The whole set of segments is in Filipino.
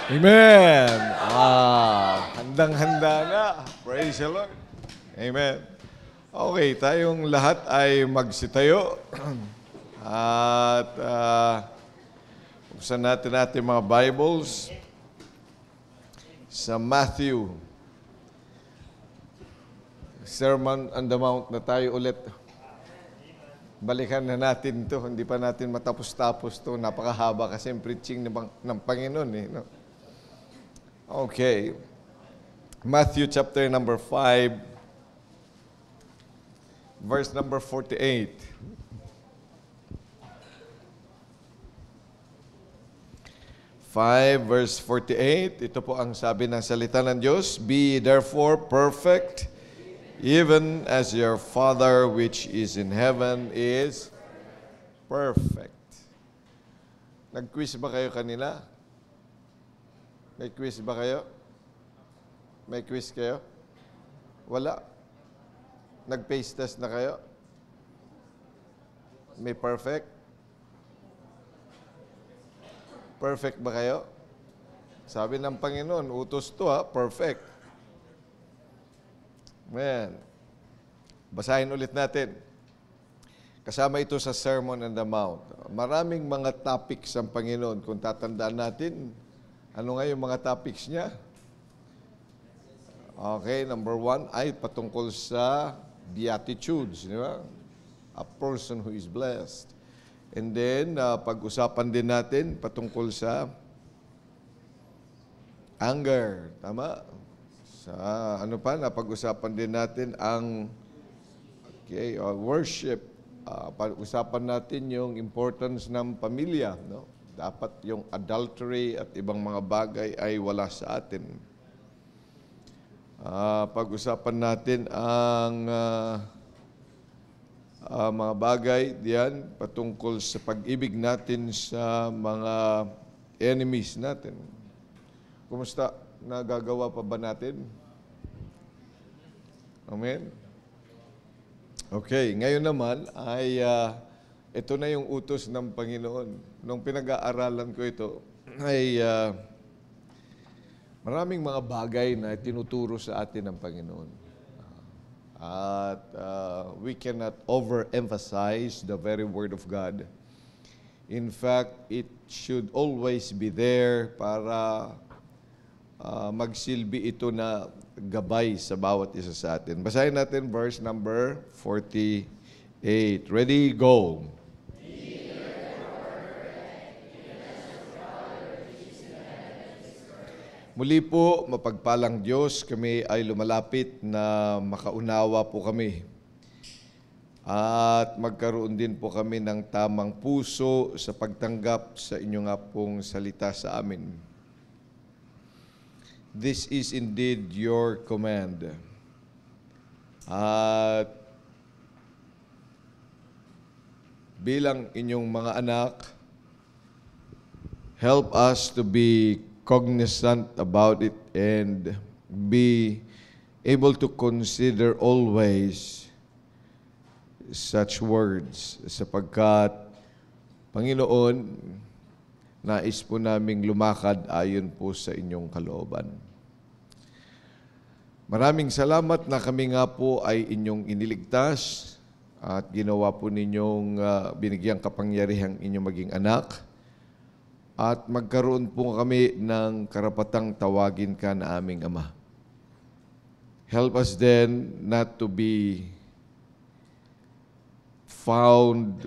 Amen! Handang-handa na. Praise the Lord. Amen. Okay, tayong lahat ay magsitayo. At buksan natin mga Bibles sa Matthew. Sermon on the Mount na tayo ulit. Balikan na natin ito. Hindi pa natin matapos-tapos ito. Napakahaba kasi yung preaching ng Panginoon. No? Okay. Matthew chapter number 5, verse number 48. Verse 48, ito po ang sabi ng salita ng Diyos, "Be therefore perfect, even as your Father which is in heaven is perfect." Nag-quiz ba kayo kanina? May quiz ba kayo? May quiz kayo? Wala. Nag-pace test na kayo? May perfect? Perfect ba kayo? Sabi ng Panginoon, utos to perfect. Amen. Basahin ulit natin. Kasama ito sa Sermon on the Mount. Maraming mga topics ang Panginoon. Kung tatandaan natin, ano nga yung mga topics niya? Okay, number 1 ay patungkol sa Beatitudes, di ba? A person who is blessed. And then, pag-usapan din natin patungkol sa anger. Tama? Sa pag-usapan din natin ang worship. Pag-usapan natin yung importance ng pamilya. No? Dapat yung adultery at ibang mga bagay ay wala sa atin. Pag-usapan natin ang mga bagay diyan patungkol sa pag-ibig natin sa mga enemies natin. Kumusta? Nagagawa pa ba natin? Amen? Okay, ngayon naman ay ito na yung utos ng Panginoon. Nung pinag-aaralan ko ito, ay maraming mga bagay na tinuturo sa atin ng Panginoon. At we cannot overemphasize the very Word of God. In fact, it should always be there para magsilbi ito na gabay sa bawat isa sa atin. Basahin natin verse number 48. Ready, go! Muli po, mapagpalang Diyos, kami ay lumalapit na makaunawa po kami. At magkaroon din po kami ng tamang puso sa pagtanggap sa inyo nga pong salita sa amin. This is indeed your command. At bilang inyong mga anak, help us to be cognizant about it and be able to consider always such words sapagkat Panginoon, nais po naming lumakad ayon po sa inyong kalooban. Maraming salamat na kami nga po ay inyong iniligtas at ginawa po ninyong binigyang kapangyarihang inyong maging anak. At magkaroon po kami ng karapatang tawagin ka na aming Ama. Help us then not to be found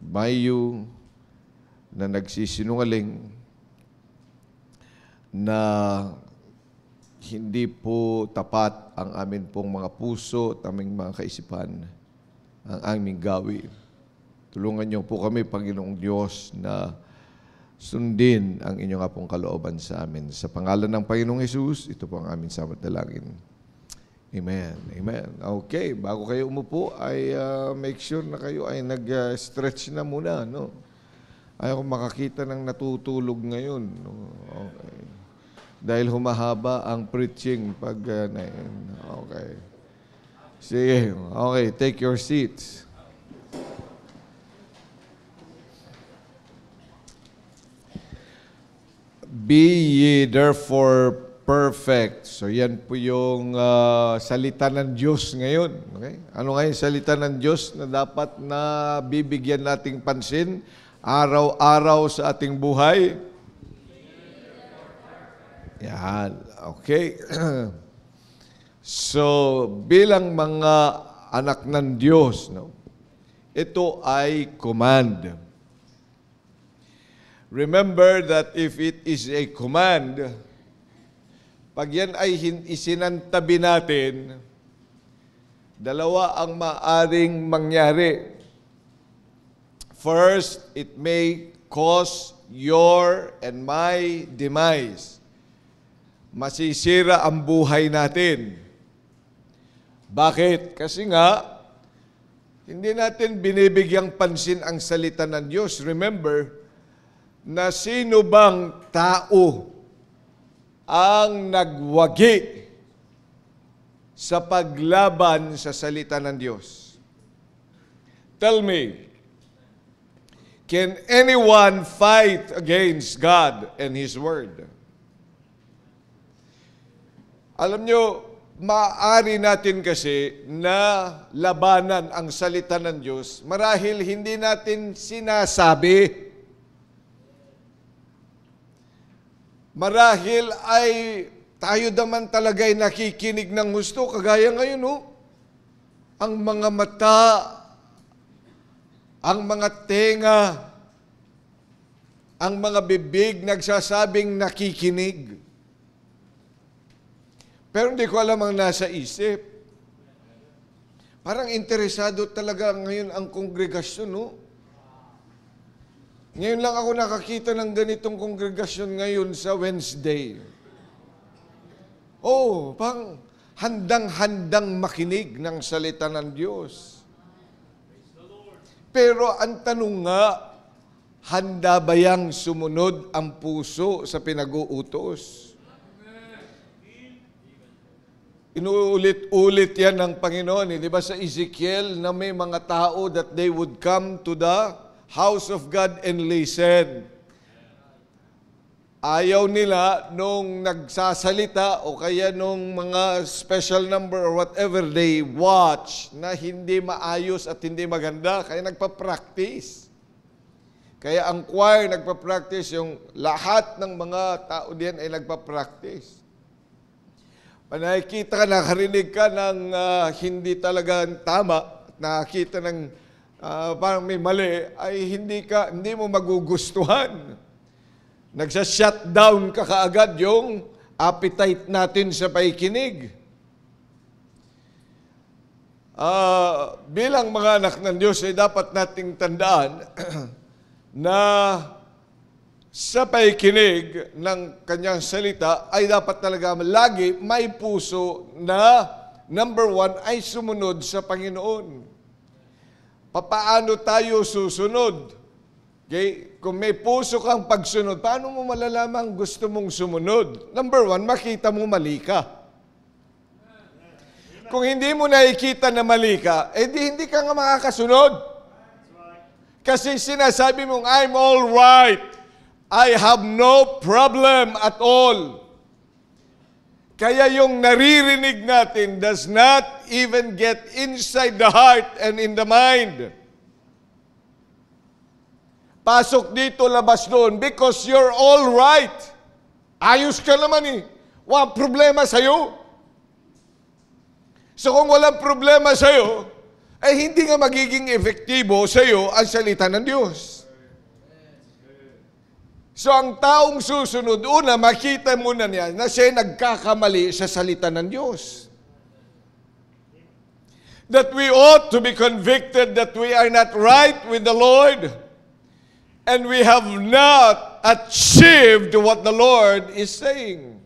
by you na nagsisinungaling, na hindi po tapat ang amin pong mga puso at aming mga kaisipan, ang aming gawi. Tulungan niyo po kami, Panginoong Diyos, na sundin ang inyong nga pong kalooban sa amin. Sa pangalan ng Panginoong Hesus, ito po ang aming samot dalangin. Amen. Amen. Okay, bago kayo umupo, ay make sure na kayo ay nag-stretch na muna. No? Ayaw kong makakita ng natutulog ngayon. No? Okay. Dahil humahaba ang preaching pag okay. Sige. Okay, take your seats. Be ye therefore perfect. So yan po yung salita ng Diyos ngayon. Okay? Ano nga yung salita ng Diyos na dapat na bibigyan nating pansin araw-araw sa ating buhay? Yan. Okay. So, bilang mga anak ng Diyos, no? Ito ay command. Remember that if it is a command, pag yan ay isinantabi natin, dalawa ang maaring mangyari. First, it may cause your and my demise. Masisira ang buhay natin. Bakit? Kasi nga, hindi natin binibigyang pansin ang salita ng Diyos. Remember, na sino bang tao ang nagwagi sa paglaban sa salita ng Diyos? Tell me, can anyone fight against God and His Word? Alam nyo, maaari natin kasi na labanan ang salita ng Diyos marahil hindi natin sinasabi. Marahil ay tayo naman talaga ay nakikinig ng gusto. Kagaya ngayon, no? Ang mga mata, ang mga tenga, ang mga bibig nagsasabing nakikinig. Pero hindi ko alam ang nasa isip. Parang interesado talaga ngayon ang kongregasyon, no? Ngayon lang ako nakakita ng ganitong kongregasyon ngayon sa Wednesday. Oh, pang handang-handang makinig ng salita ng Diyos. Pero ang tanong nga, handa ba yang sumunod ang puso sa pinag-uutos? Inuulit-ulit yan ng Panginoon. Di ba sa Ezekiel na may mga tao that they would come to the house of God and listen. Ayaw nila nung nagsasalita o kaya nung mga special number or whatever they watch na hindi maayos at hindi maganda. Kaya nagpa-practice. Kaya ang choir nagpa-practice, yung lahat ng mga tao diyan ay nagpa-practice. Nakikita ka, nakarinig ka ng hindi talaga tama, nakakita ng parang may mali, ay hindi mo magugustuhan. Nagsa-shutdown ka kaagad yung appetite natin sa paikinig. Bilang mga anak ng Diyos, ay dapat nating tandaan na sa paikinig ng kanyang salita ay dapat talaga lagi may puso na number one ay sumunod sa Panginoon. Paano tayo susunod? Okay? Kung may puso kang pagsunod, paano mo malalaman gusto mong sumunod? Number one, makita mo mali ka. Kung hindi mo nakikita na mali ka, hindi ka nga makakasunod. Kasi sinasabi mong, I'm all right. I have no problem at all. Kaya yung naririnig natin does not even get inside the heart and in the mind. Pasok dito, labas doon, because you're all right. Ayos ka naman eh. Walang problema sa'yo. So kung walang problema sa'yo, ay hindi nga magiging efektibo sa'yo ang salita ng Diyos. So ang taong susunod, una, makita muna niya na siya nagkakamali sa salita ng Diyos. That we ought to be convicted that we are not right with the Lord and we have not achieved what the Lord is saying.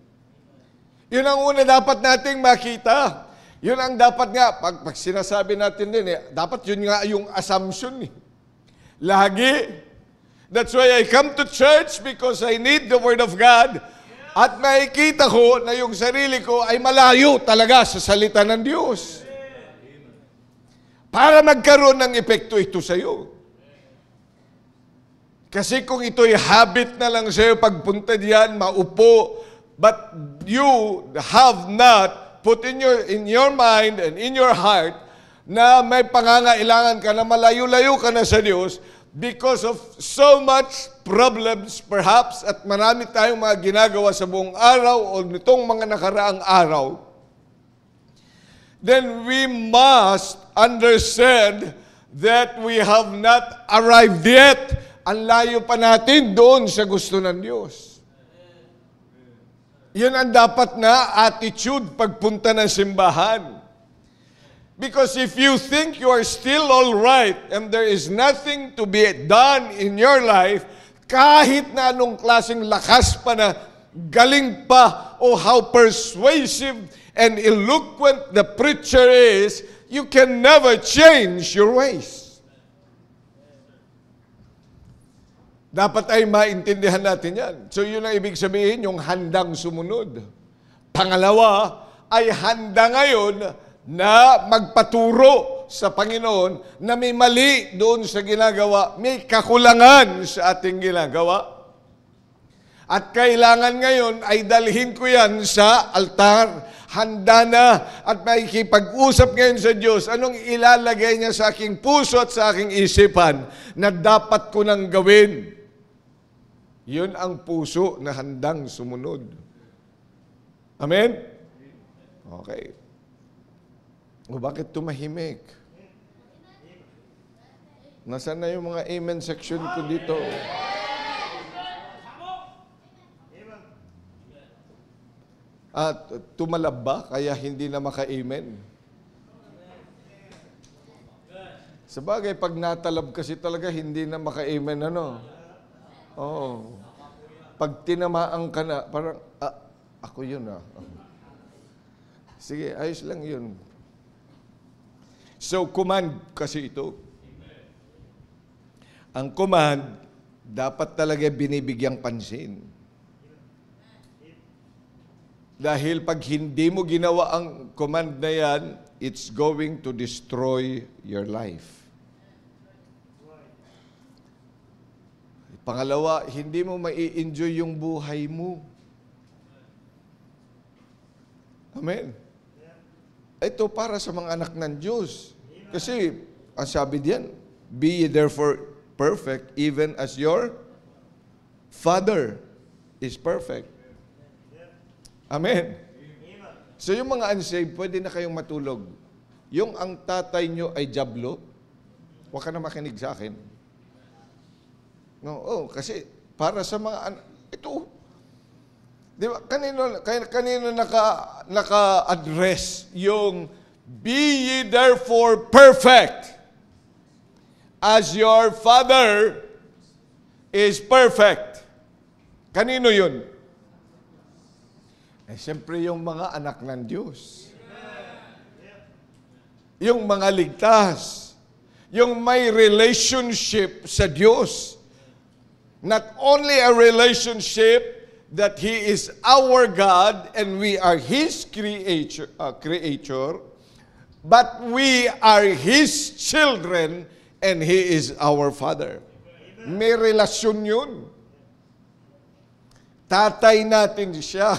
Yun ang una dapat nating makita. Yun ang dapat nga, pag sinasabi natin din, dapat yun nga yung assumption. Lagi. That's why I come to church because I need the Word of God. At makikita ko na yung sarili ko ay malayo talaga sa salita ng Diyos. Para magkaroon ng epekto ito sa iyo. Kasi kung ito'y habit na lang sa'yo, pagpunta diyan, maupo, but you have not put in your mind and in your heart na may pangangailangan ka na malayo-layo ka na sa Diyos because of so much problems perhaps at marami tayong mga ginagawa sa buong araw o nitong mga nakaraang araw, then we must understand that we have not arrived yet. Ang layo pa natin doon sa gusto ng Diyos. Yan ang dapat na attitude pagpunta ng simbahan. Because if you think you are still all right and there is nothing to be done in your life, kahit na anong klaseng lakas pa na galing pa o how persuasive and eloquent the preacher is, you can never change your ways. Dapat ay maintindihan natin yan. So yun ang ibig sabihin, yung handang sumunod. Pangalawa, ay handa ngayon na magpaturo sa Panginoon na may mali doon sa ginagawa, may kakulangan sa ating ginagawa. At kailangan ngayon ay dalhin ko yan sa altar. Handa na at makikipag-usap ngayon sa Diyos. Anong ilalagay niya sa aking puso at sa aking isipan na dapat ko nang gawin? Yun ang puso na handang sumunod. Amen? Okay. O bakit tumahimik? Nasaan na yung mga amen section ko dito? At tumalab ba kaya hindi na maka-amen? Sabagay, pag natalab kasi talaga hindi na maka-amen ano? Oo. Pag tinamaan ka na, parang, ako yun Sige, ayos lang yun. So, command kasi ito. Ang command, dapat talaga binibigyang pansin. Dahil pag hindi mo ginawa ang command na yan, it's going to destroy your life. Pangalawa, hindi mo mai-enjoy yung buhay mo. Amen. Ito para sa mga anak ng Diyos. Kasi, ang sabi diyan, be ye therefore perfect, even as your Father is perfect. Amen. So yung mga unsaved, pwede na kayong matulog. Yung ang tatay nyo ay jablo, huwag ka na makinig sa akin. No, kasi para sa mga ito. Di ba? Kanino naka-address yung be ye therefore perfect as your Father is perfect. Kanino yun? Siyempre yung mga anak ng Diyos. Yung mga ligtas. Yung may relationship sa Diyos. Not only a relationship that He is our God and we are His creator, but we are His children and He is our Father. May relasyon yun. Tatay natin siya.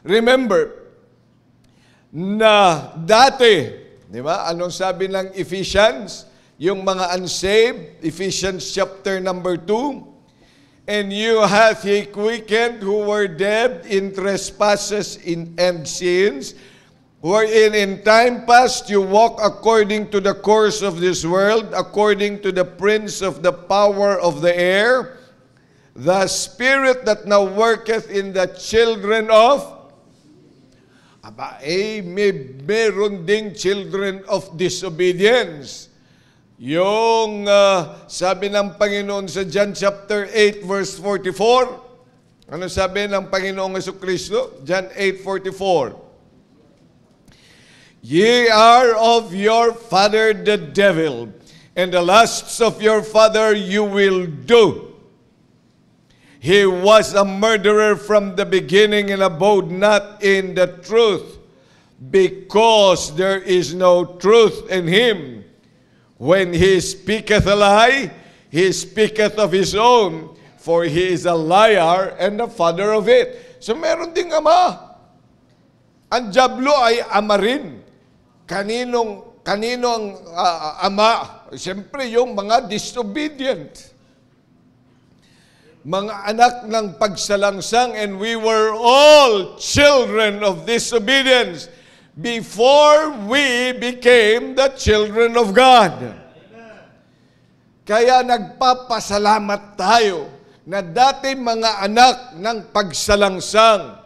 Remember, na dati, di ba? Anong sabi ng Ephesians? Yung mga unsaved, Ephesians chapter number 2, and you hath He quickened who were dead in trespasses and sins, wherein in time past you walk according to the course of this world, according to the prince of the power of the air, the spirit that now worketh in the children of meron ding children of disobedience. Yung sabi ng Panginoon sa John chapter 8 verse 44, ano sabi ng Panginoong Jesucristo? John 8:44. Ye are of your father the devil, and the lusts of your father you will do. He was a murderer from the beginning and abode not in the truth, because there is no truth in him. When he speaketh a lie, he speaketh of his own, for he is a liar and the father of it. So meron ding ama. Ang dyablo ay ama rin. Kanino ang ama? Siyempre, yung mga disobedient. Mga anak ng pagsalangsang, and we were all children of disobedience before we became the children of God. Kaya nagpapasalamat tayo na dati mga anak ng pagsalangsang,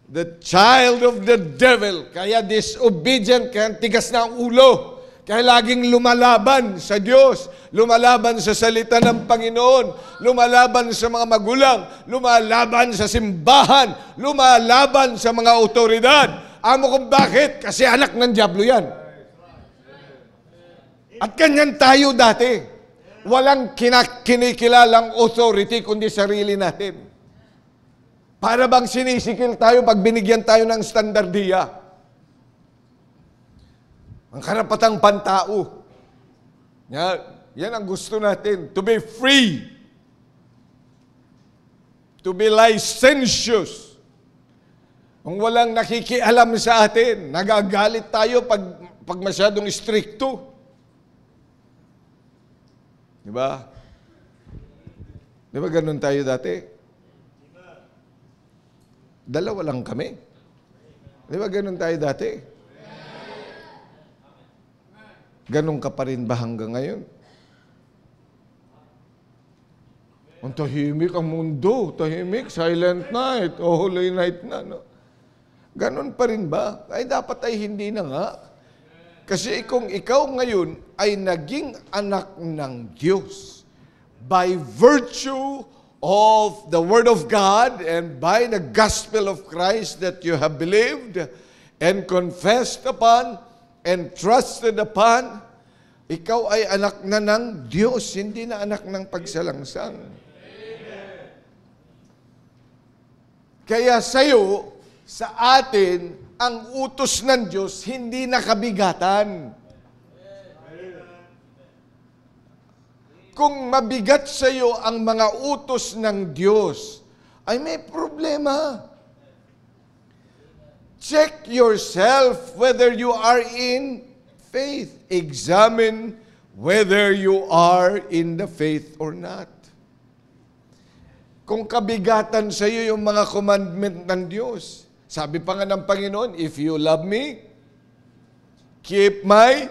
the child of the devil, kaya disobedient, kaya tigas na ang ulo, kaya laging lumalaban sa Diyos, lumalaban sa salita ng Panginoon, lumalaban sa mga magulang, lumalaban sa simbahan, lumalaban sa mga otoridad. Amo kung bakit? Kasi anak ng dyablo yan. At ganyan tayo dati. Walang kinikilalang authority kundi sarili natin. Para bang sinisikil tayo pag binigyan tayo ng standardiya. Ang karapatang pantao. Yan ang gusto natin. To be free. To be licentious. Kung walang nakikialam sa atin, nagagalit tayo pag masyadong stricto. Di ba? Di ba ganun tayo dati? Dalawa lang kami. Di ba ganun tayo dati? Ganun ka pa rin ba hanggang ngayon? Ang tahimik ang mundo, tahimik, silent night, holy night na. No? Ganun pa rin ba? Ay dapat ay hindi na nga. Kasi kung ikaw ngayon ay naging anak ng Diyos by virtue of the Word of God and by the gospel of Christ that you have believed and confessed upon and trusted upon, ikaw ay anak na ng Diyos, hindi na anak ng pagsalangsang. Kaya sa'yo, sa atin, ang utos ng Diyos hindi nakabigatan. Kung mabigat sa iyo ang mga utos ng Diyos, ay may problema. Check yourself whether you are in faith. Examine whether you are in the faith or not. Kung kabigatan sa iyo yung mga commandment ng Diyos, sabi pa nga ng Panginoon, if you love me, keep my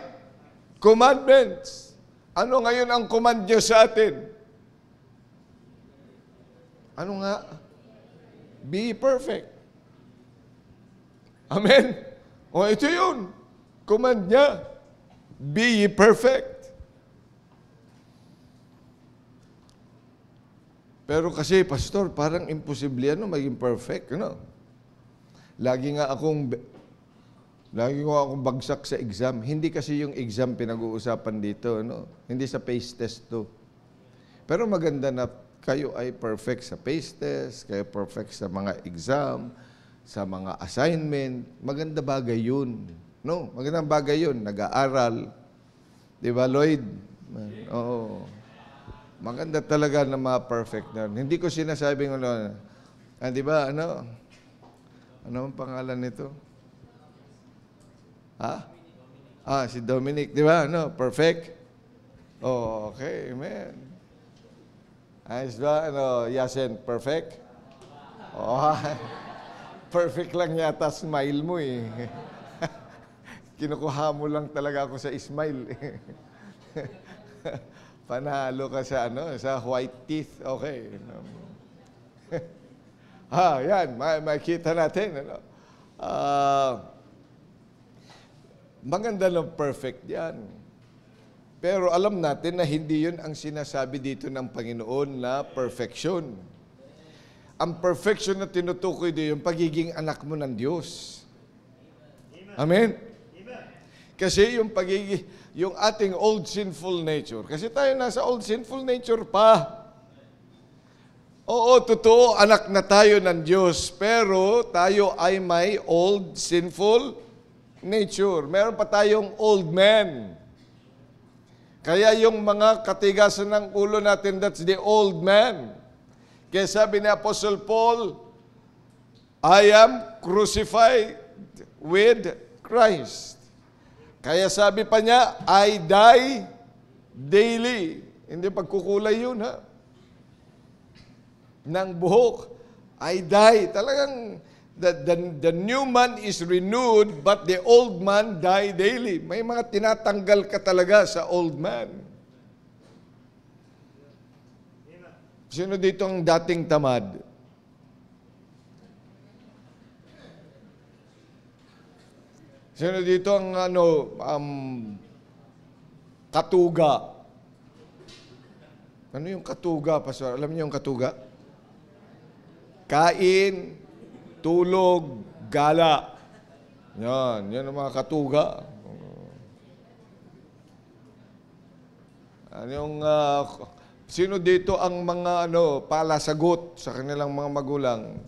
commandments. Ano ngayon ang command niyo sa atin? Ano nga? Be perfect. Amen? O ito yun. Command niya. Be ye perfect. Pero kasi, Pastor, parang imposible ano maging perfect. Ano? Lagi ko akong bagsak sa exam. Hindi kasi yung exam pinag-uusapan dito. Ano? Hindi sa pace test to. Pero maganda na kayo ay perfect sa pace test, kayo perfect sa mga exam, sa mga assignment. Maganda bagay yun. No? Magandang bagay yun. Nag-aaral. Di ba, Lloyd? Oo. Maganda talaga na mga perfect na. Hindi ko sinasabing di ba, ano ang pangalan nito? Si Dominic, di ba? Perfect? Oh, okay, amen. Ayos ba? Yasen, perfect? Oh, perfect lang yata smile mo eh. Kinukuha mo lang talaga ako sa smile. Panalo ka sa sa white teeth. Okay. Yan, makikita natin. Maganda ng perfect yan. Pero alam natin na hindi yun ang sinasabi dito ng Panginoon na perfection. Ang perfection na tinutukoy dito, yung pagiging anak mo ng Diyos. Amen? Kasi yung ating old sinful nature, kasi tayo nasa old sinful nature pa. Oo, totoo, anak na tayo ng Diyos, pero tayo ay may old sinful nature. Meron pa tayong old man. Kaya yung mga katigasan ng ulo natin, that's the old man. Kaya sabi ni Apostle Paul, I am crucified with Christ. Kaya sabi pa niya, I die daily. Hindi pagkukulay yun, ha? Ng buhok. I die. Talagang, the new man is renewed, but the old man die daily. May mga tinatanggal ka talaga sa old man. Sino dito ang dating tamad? Sino dito ang katuga? Ano yung katuga, Pastor? Alam niyo yung katuga? Kain, tulog, gala. Yan ang mga katuga. Ano yung, sino dito ang mga palasagot sa kanilang mga magulang?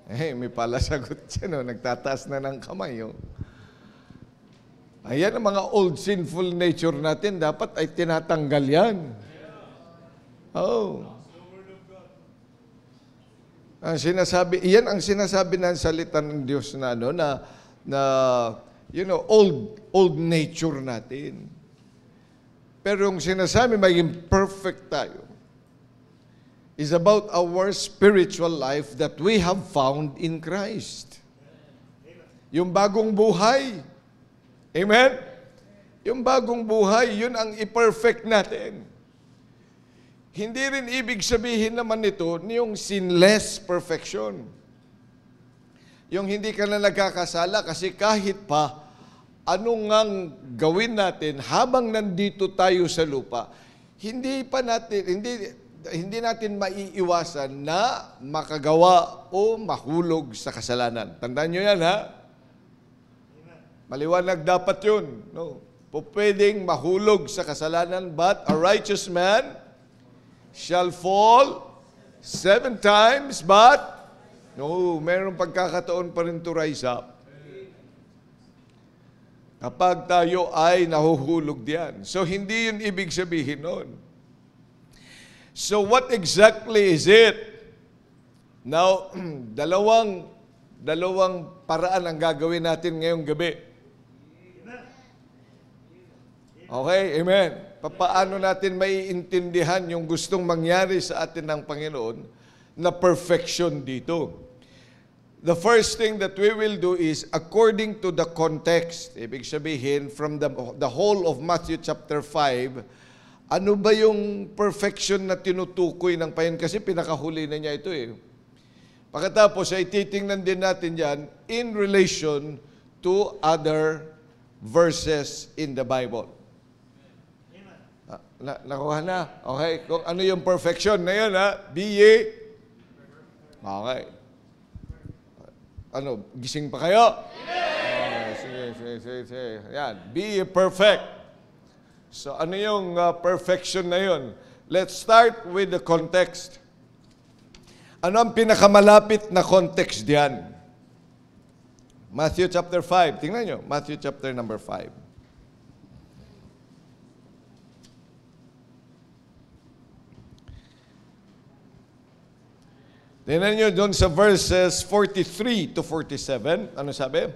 May palasagot siya, nagtataas na ng kamay. Ayan ang mga old sinful nature natin, dapat ay tinatanggal yan. Iyan ang sinasabi ng salita ng Diyos na old nature natin. Pero yung sinasabi maging perfect tayo is about our spiritual life that we have found in Christ. Yung bagong buhay. Amen? Yung bagong buhay, yun ang i-perfect natin. Hindi rin ibig sabihin naman nito yung sinless perfection. Yung hindi ka na nagkakasala kasi kahit pa anong ngang gawin natin habang nandito tayo sa lupa, hindi natin maiiwasan na makagawa o mahulog sa kasalanan. Tandaan nyo yan, ha? Maliwanag dapat yun. No? Pwedeng mahulog sa kasalanan, but a righteous man shall fall 7 times, but mayroong pagkakataon pa rin to rise up. Kapag tayo ay nahuhulog diyan. So, hindi yun ibig sabihin nun. So, what exactly is it? Now, dalawang paraan ang gagawin natin ngayong gabi. Okay, amen. Paano natin maiintindihan yung gustong mangyari sa atin ng Panginoon na perfection dito? The first thing that we will do is according to the context. Ibig sabihin, from the whole of Matthew chapter 5, ano ba yung perfection na tinutukoy ng Panginoon? Kasi pinakahuli na niya ito eh. Pagkatapos ay titingnan din natin yan in relation to other verses in the Bible. Nakuha na? Okay. Kung ano yung perfection na yun, ha? Be ye. Okay. Gising pa kayo? Sige. Yan. Be ye perfect. So, ano yung perfection na yun? Let's start with the context. Ano ang pinakamalapit na context diyan? Matthew chapter 5. Tingnan nyo. Matthew chapter number 5. Tingnan nyo doon sa verses 43 to 47. Ano sabi?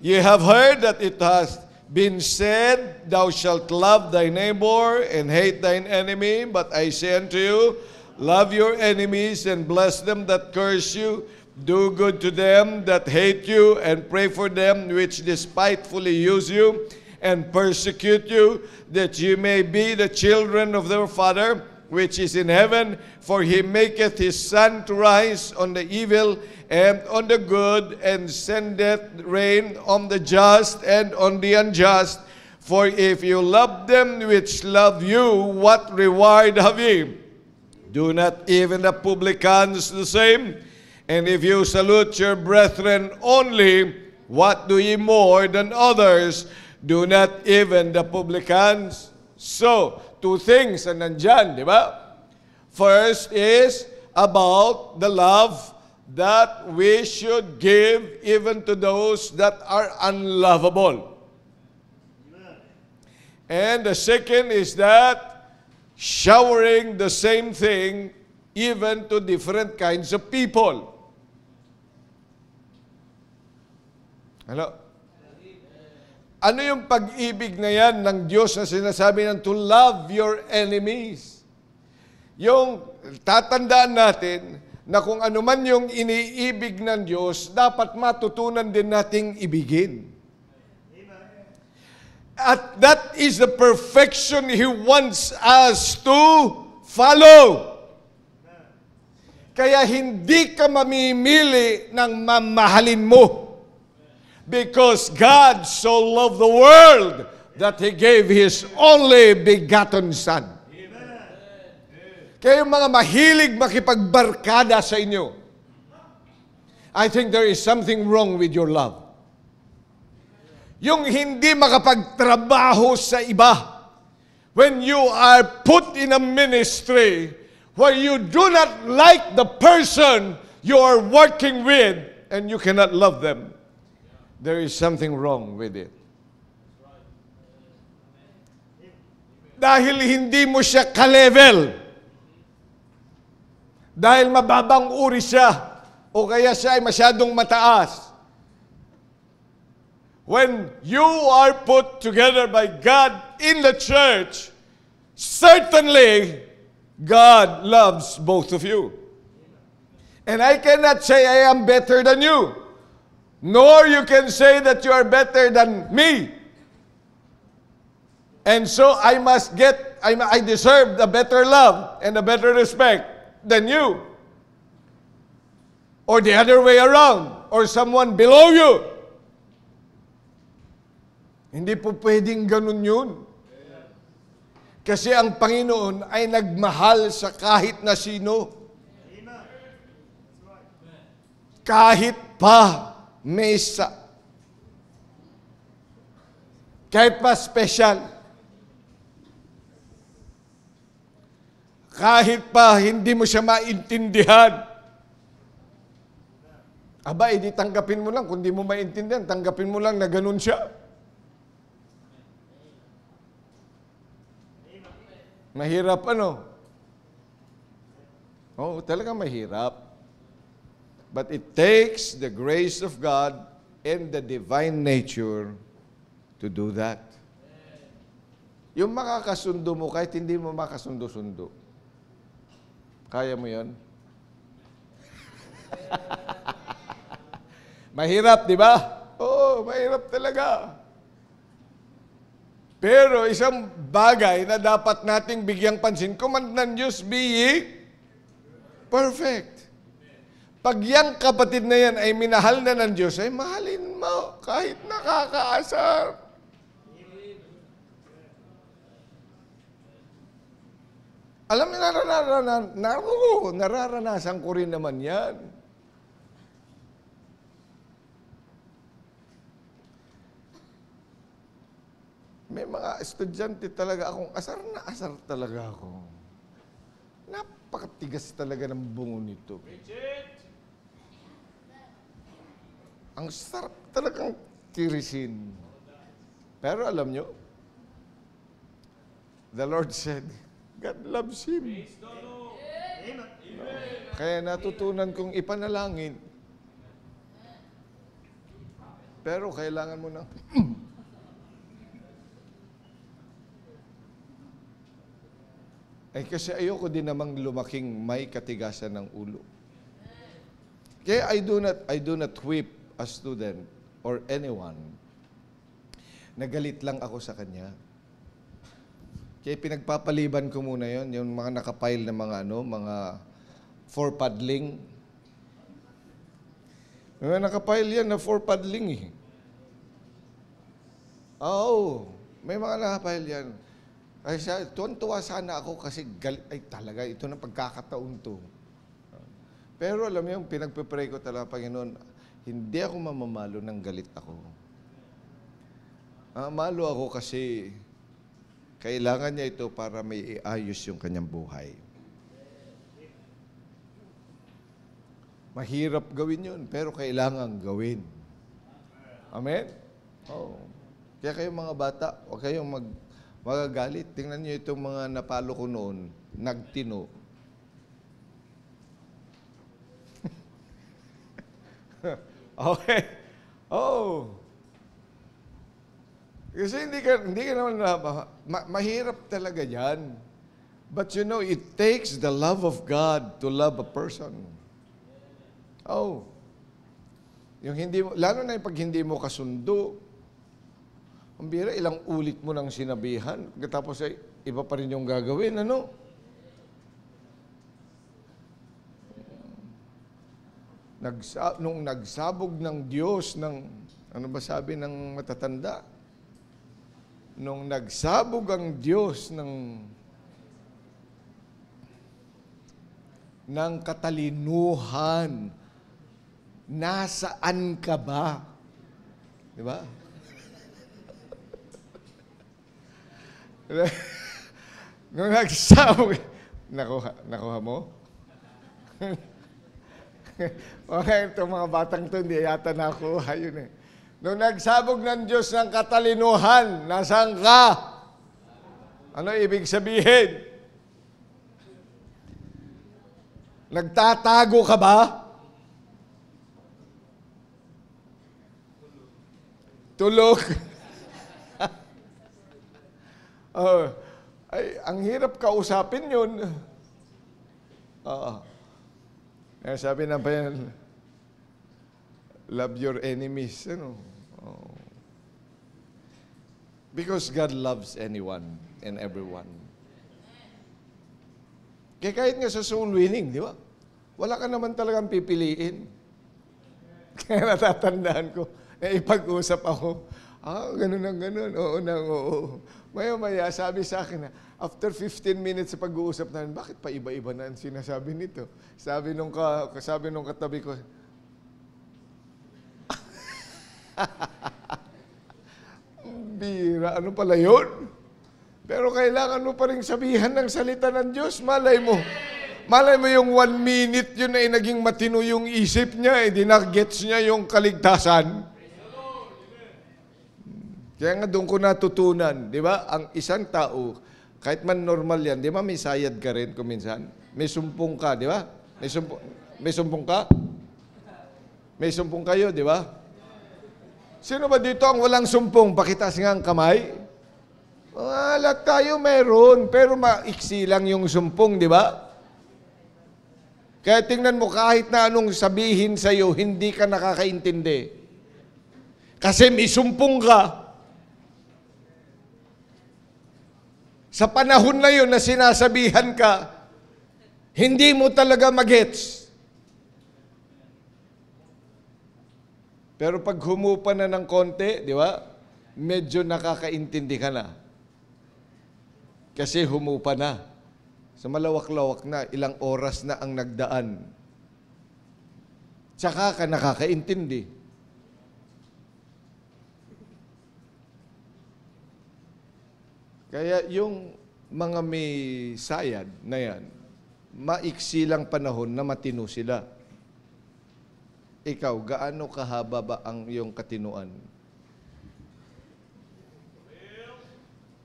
Ye have heard that it has been said, Thou shalt love thy neighbor and hate thine enemy. But I say unto you, love your enemies and bless them that curse you. Do good to them that hate you and pray for them which despitefully use you and persecute you, that ye may be the children of their Father which is in heaven, for he maketh his sun to rise on the evil and on the good, and sendeth rain on the just and on the unjust. For if you love them which love you, what reward have ye? Do not even the publicans the same? And if you salute your brethren only, what do ye more than others? Do not even the publicans? So, 2 things na nandyan, di ba? First is about the love that we should give even to those that are unlovable. And the second is that showering the same thing even to different kinds of people. Hello? Ano yung pag-ibig na yan ng Diyos na sinasabi ng to love your enemies? Yung tatandaan natin na kung ano man yung iniibig ng Diyos, dapat matutunan din nating ibigin. At that is the perfection He wants us to follow. Kaya hindi ka mamimili ng mamahalin mo. Because God so loved the world that He gave His only begotten Son. Kaya yung mga mahilig makipagbarkada sa inyo, I think there is something wrong with your love. Yung hindi makapagtrabaho sa iba, when you are put in a ministry where you do not like the person you are working with and you cannot love them, there is something wrong with it. Dahil hindi mo siya ka-level. Dahil mababang uri siya o kaya siya ay masyadong mataas. When you are put together by God in the church, certainly God loves both of you. And I cannot say I am better than you, nor you can say that you are better than me. And so I deserve a better love and a better respect than you. Or the other way around, or someone below you. Hindi po pwedeng ganun yun. Kasi ang Panginoon ay nagmahal sa kahit na sino. Kahit pa mesa. Kahit pa special. Kahit pa hindi mo siya maintindihan. Aba, edi tanggapin mo lang. Kung di mo maintindihan, tanggapin mo lang na ganun siya. Mahirap ano? Oo, talaga mahirap. But it takes the grace of God and the divine nature to do that. Yung makakasundo mo kahit hindi mo makasundo-sundo. Kaya mo yun? Mahirap, di ba? Oo, mahirap talaga. Pero isang bagay na dapat nating bigyang pansin, command ng Diyos, be ye perfect. Pag yang kapatid na yan ay minahal na ng Diyos, ay mahalin mo kahit nakakaasar. Alam mo, nararanasan ko rin naman yan. May mga estudyante talaga akong asar talaga ako. Napakatigas talaga ng bungo nito. Ang sarap talagang tirisin. Pero alam nyo, the Lord said, God loves him. Kaya natutunan kong ipanalangin. Pero kailangan mo na kasi ayoko din namang lumaking may katigasan ng ulo. Kaya I do not whip a student or anyone. Nagalit lang ako sa kanya. Kaya pinagpapaliban ko muna yon, yung mga nakapile na mga for paddling. May mga nakapile yan na for paddling eh. Oo, may mga nakapile yan. Ay, tuwan-tuwa sana ako kasi galit, ay talaga, ito na pagkakataon to. Pero alam mo yung pinagpipray ko talaga, Panginoon, hindi ako mamamalo ng galit ako. Malo ako kasi kailangan niya ito para may iayos yung kanyang buhay. Mahirap gawin yun, pero kailangan gawin. Amen? Oh. Kaya kayong mga bata, huwag kayong magagalit. Tingnan niyo itong mga napalo ko noon, nagtino. Okay. Oh. Kasi hindi ka naman mahirap talaga yan. But you know, it takes the love of God to love a person. Oh. Yung hindi mo, lalo na yung pag hindi mo kasundo, ang bira, ilang ulit mo nang sinabihan, tapos ay iba pa rin yung gagawin, ano? Nung nagsabog ng Diyos ng, ano ba sabi ng matatanda? Nung nagsabog ang Diyos ng katalinuhan, nasaan ka ba? Di ba? Nung nagsabog, nakuha mo? Okay, itong mga batang to, hindi yata nakuha yun eh. Nung nagsabog ng Diyos ng katalinuhan, nasaan ka? Ano ibig sabihin? Nagtatago ka ba? Tulog. Ay, ang hirap kausapin yun. Sabi na pa yan, love your enemies. Ano? Oh. Because God loves anyone and everyone. Kaya kahit nga sa soul winning, di ba? Wala ka naman talagang pipiliin. Kaya natatandaan ko, ipag-usap ako, ganun ang ganun, oo nang oo. Maya-maya, sabi sa akin na, after 15 minutes sa pag-uusap namin, bakit pa iba-iba na ang sinasabi nito? Sabi nung katabi ko, bira, ano pala yun? Pero kailangan mo pa rin sabihan ng salita ng Diyos. Malay mo yung 1 minute yun ay naging matino yung isip niya, di na-gets niya yung kaligtasan. Kaya nga doon ko natutunan, di ba? Ang isang tao, kahit man normal yan, di ba may sayad ka rin kuminsan? May sumpong ka, di ba? May sumpong ka? May sumpong kayo, di ba? Sino ba dito ang walang sumpong? Pakitaas nga ang kamay. Lahat tayo meron, pero maiksi lang yung sumpong, di ba? Kaya tingnan mo, kahit na anong sabihin sa'yo, hindi ka nakakaintindi. Kasi may sumpong ka. Sa panahon na yun na sinasabihan ka, hindi mo talaga magets. Pero pag humupa na ng konti, di ba? Medyo nakakaintindi ka na. Kasi humupa na. Sa malawak-lawak na, ilang oras na ang nagdaan. Tsaka ka nakakaintindi. Kaya yung mga may sayad na yan, maiksi lang panahon na matino sila. Ikaw, gaano kahaba ba ang iyong katinuan?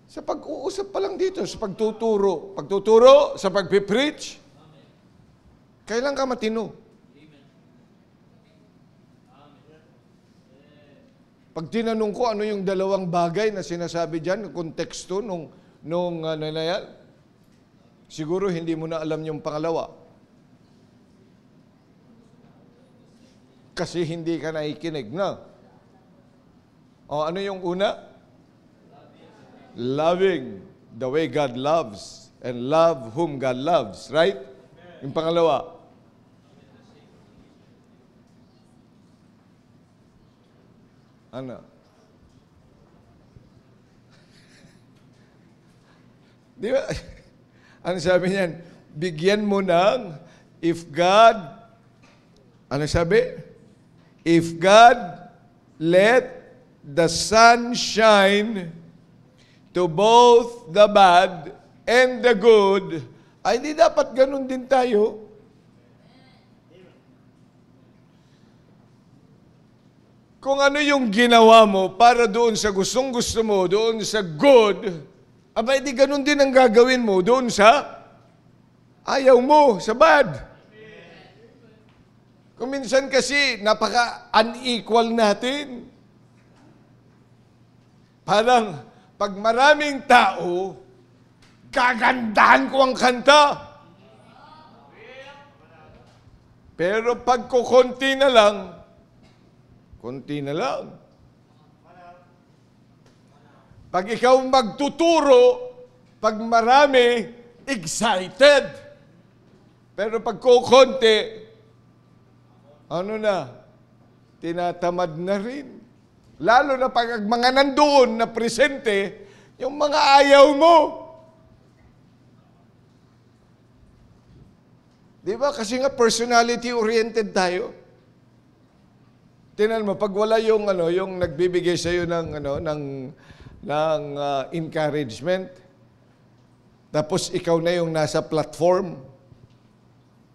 Sa pag-uusap pa lang dito, sa pagtuturo. Pagtuturo, sa pagpipreach. Kailan ka matino? Pag tinanong ko ano yung dalawang bagay na sinasabi dyan, konteksto nung ano na yan, siguro hindi mo na alam yung pangalawa. Kasi hindi ka nakikinig na. O ano yung una? Loving the way God loves and love whom God loves. Right? Yung pangalawa. Ano? Di ba? Ano sabi niyan? Bigyan mo ng, if God, ano sabi? If God let the sun shine to both the bad and the good, ay di dapat ganun din tayo. kung ano yung ginawa mo para doon sa gustong-gusto mo, doon sa good, abay di ganun din ang gagawin mo doon sa ayaw mo, sa bad. Kung minsan kasi napaka-unequal natin. Parang pag maraming tao, gagandahan ko ang kanta. Pero pag kukunti na lang, konti na lang. Pag ikaw magtuturo, pag marami, excited. Pero pag kukunti, ano na, tinatamad na rin. Lalo na pag mga nandoon na presente, yung mga ayaw mo. Di ba? Kasi nga personality-oriented tayo. Tingnan mo, pag wala yung yung nagbibigay sa iyo ng encouragement, tapos ikaw na yung nasa platform,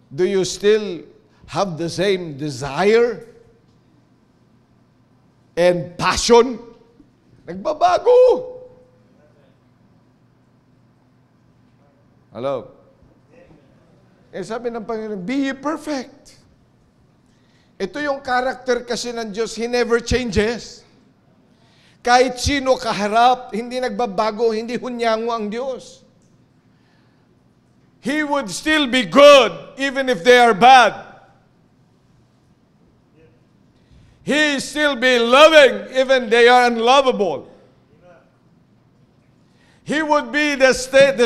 do you still have the same desire and passion? Nagbabago. Hello? Sabi ng Panginoon, be ye perfect. Ito yung character kasi ng Diyos, He never changes. Kahit sino kaharap, hindi nagbabago, hindi hunyango ang Diyos. He would still be good even if they are bad. He still be loving even they are unlovable. He would be the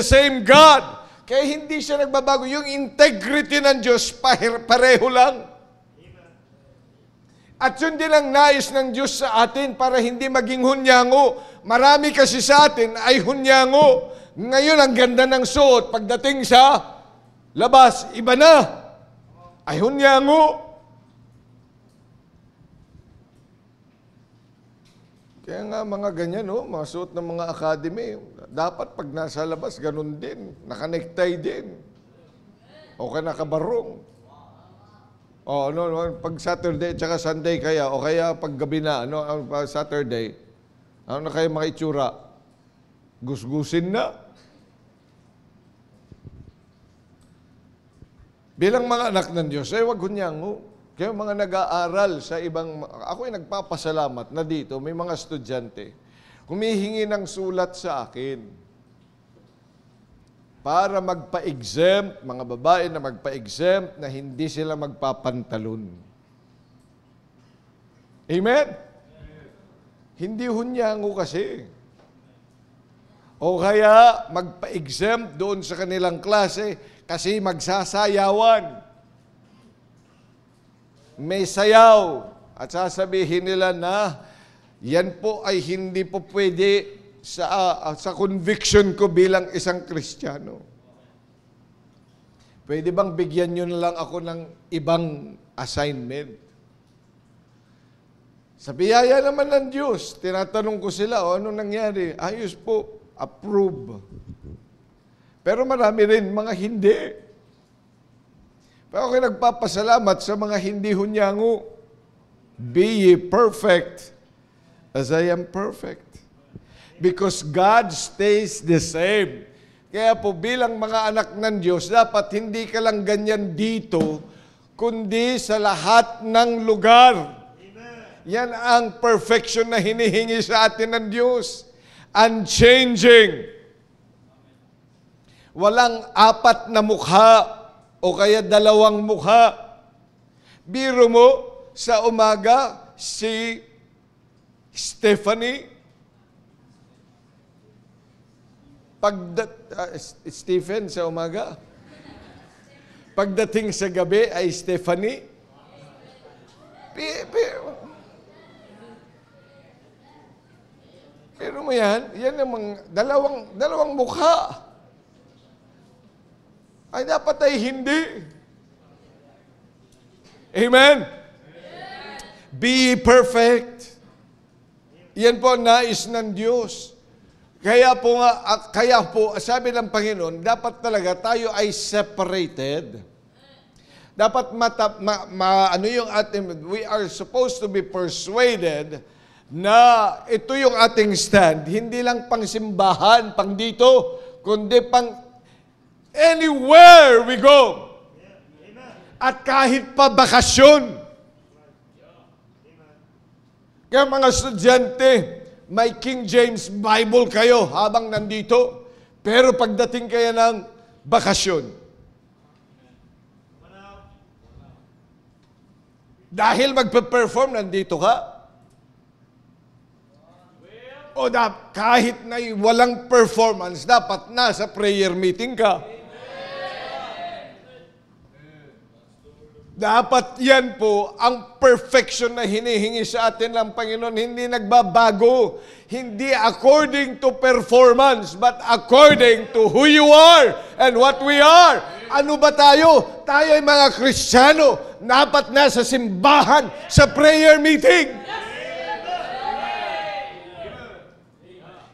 same God. Kaya hindi siya nagbabago. Yung integrity ng Diyos, pareho lang. At yun din ang nais ng Diyos sa atin para hindi maging hunyango. Marami kasi sa atin ay hunyango. Ngayon, ang ganda ng suot. Pagdating sa labas, iba na. Ay hunyango. Kaya nga mga ganyan, mga suot ng mga academy, dapat pag nasa labas, ganun din. Nakanektay din. O ka nakabarong. O pag Saturday at saka Sunday kaya, o kaya pag gabi na, Saturday, ano na kayo mga itsura? Gusgusin na. Bilang mga anak ng Diyos, wag hunyango. Kaya mga nag-aaral sa ibang, ako ay nagpapasalamat na dito, may mga estudyante, humihingi ng sulat sa akin para magpa-exempt, mga babae na magpa-exempt na hindi sila magpapantalon. Amen? Hindi hunyango kasi. O kaya magpa-exempt doon sa kanilang klase kasi magsasayawan. May sayaw at sasabihin nila na yan po ay hindi po pwede sa conviction ko bilang isang Kristiyano. Pwede bang bigyan nyo na lang ako ng ibang assignment? Sa biyaya naman ng Diyos, tinatanong ko sila, ano nangyari? Ayos po, approve. Pero marami rin mga hindi. Pero ako nagpapasalamat sa mga hindi hunyango. Be ye perfect as I am perfect. Because God stays the same. Kaya po bilang mga anak ng Diyos, dapat hindi ka lang ganyan dito, kundi sa lahat ng lugar. Amen. Yan ang perfection na hinihingi sa atin ng Diyos. Unchanging. Walang apat na mukha o kaya dalawang mukha. Biro mo, sa umaga, si Stephanie, Stephen sa umaga, pagdating sa gabi ay Stephanie. Pero mo yan ang dalawang mukha. Ay dapat ay hindi. Amen? Be perfect. Yan po ang nais ng Diyos. Kaya po, sabi ng Panginoon, dapat talaga tayo ay separated. Dapat ano yung ating, we are supposed to be persuaded na ito yung ating stand, hindi lang pang simbahan, pang dito, kundi pang anywhere we go. At kahit pa bakasyon. Kaya mga estudyante, may King James Bible kayo habang nandito, pero pagdating kayo ng bakasyon, dahil magpe-perform, nandito ka. O kahit na walang performance, dapat nasa prayer meeting ka. Dapat yan po, ang perfection na hinihingi sa atin ng Panginoon, hindi nagbabago. Hindi according to performance, but according to who you are and what we are. Ano ba tayo? Tayo ay mga Kristiyano. Dapat nasa simbahan, sa prayer meeting.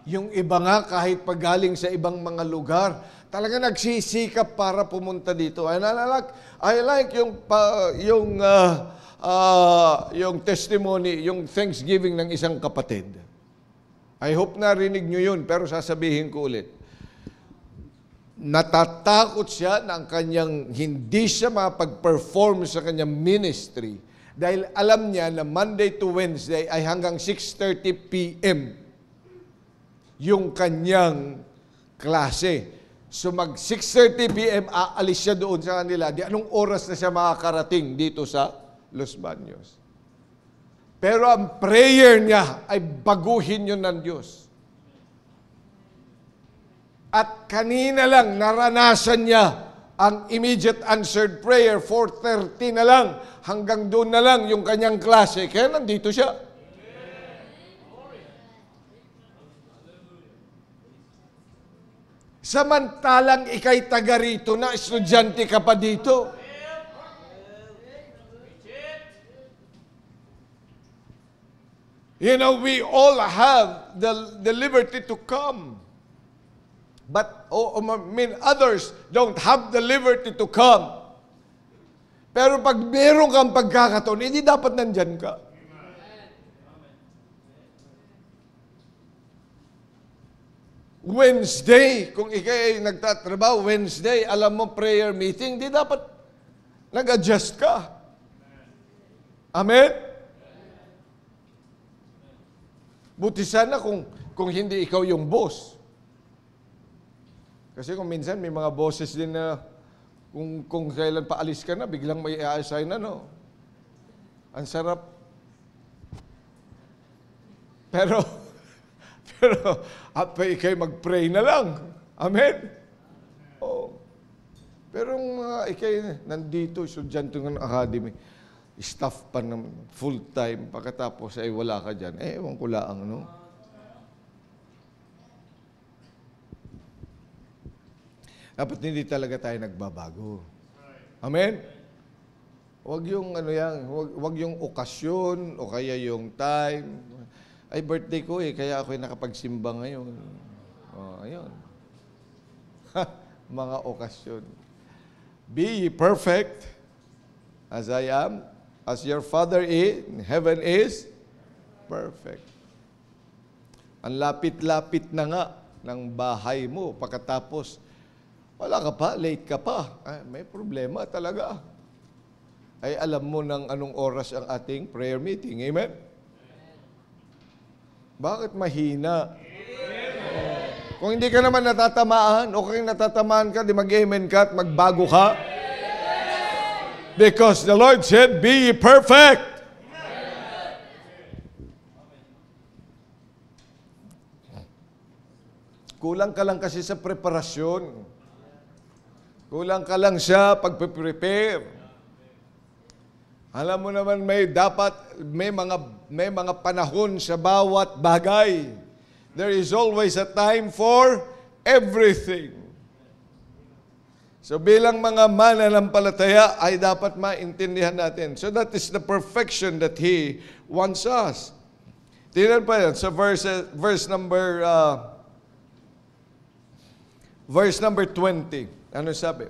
Yung iba nga, kahit pagaling sa ibang mga lugar, talaga nagsisikap para pumunta dito. I like yung testimony, yung Thanksgiving ng isang kapatid. I hope narinig nyo yun, pero sasabihin ko ulit. Natatakot siya na ang kanyang hindi siya mapag-perform sa kanyang ministry dahil alam niya na Monday to Wednesday ay hanggang 6:30 p.m. yung kanyang klase. So mag 6:30 p.m. aalis siya doon sa kanila. Di anong oras na siya makakarating dito sa Los Baños? Pero ang prayer niya ay baguhin yun ng Diyos. At kanina lang naranasan niya ang immediate answered prayer, 4:30 na lang, hanggang doon na lang yung kanyang klase. Kaya nandito siya. Samantalang ikay taga rito na, estudyante ka pa dito. You know, we all have the liberty to come. But others don't have the liberty to come. Pero pag meron kang pagkakataon, hindi dapat nandyan ka. Wednesday, kung ikay nagtatrabaho, Wednesday, alam mo, prayer meeting, di dapat nag-adjust ka. Amen? Buti sana kung hindi ikaw yung boss. Kasi kung minsan may mga bosses din na kung kailan paalis ka na, biglang may i-assign na, no? Ang sarap. Pero at pa ikay mag-pray na lang. Amen? Oh. Pero ikay nandito, estudyante ng academy, staff pa naman, full-time, pagkatapos ay wala ka dyan. Ewan ko lang, no? Dapat hindi talaga tayo nagbabago. Amen? Huwag yung huwag yung okasyon o kaya yung time. Ay, birthday ko kaya ako'y nakapagsimba ngayon. Ayun. Mga okasyon. Be ye perfect as I am, as your Father in heaven is perfect. Ang lapit-lapit na nga ng bahay mo, pagkatapos, wala ka pa, late ka pa. May problema talaga. Ay alam mo ng anong oras ang ating prayer meeting. Amen? Bakit mahina? Kung hindi ka naman natatamaan, o kung natatamaan ka, di mag-amen ka at magbago ka. Because the Lord said, be ye perfect. Kulang ka lang kasi sa preparasyon. Kulang ka lang sa pagpe-prepare. Alam mo naman may mga panahon sa bawat bagay. There is always a time for everything. So bilang mga mananampalataya ay dapat maintindihan natin. So that is the perfection that He wants us. Tingnan pa yan sa verse number 20. Ano sabi?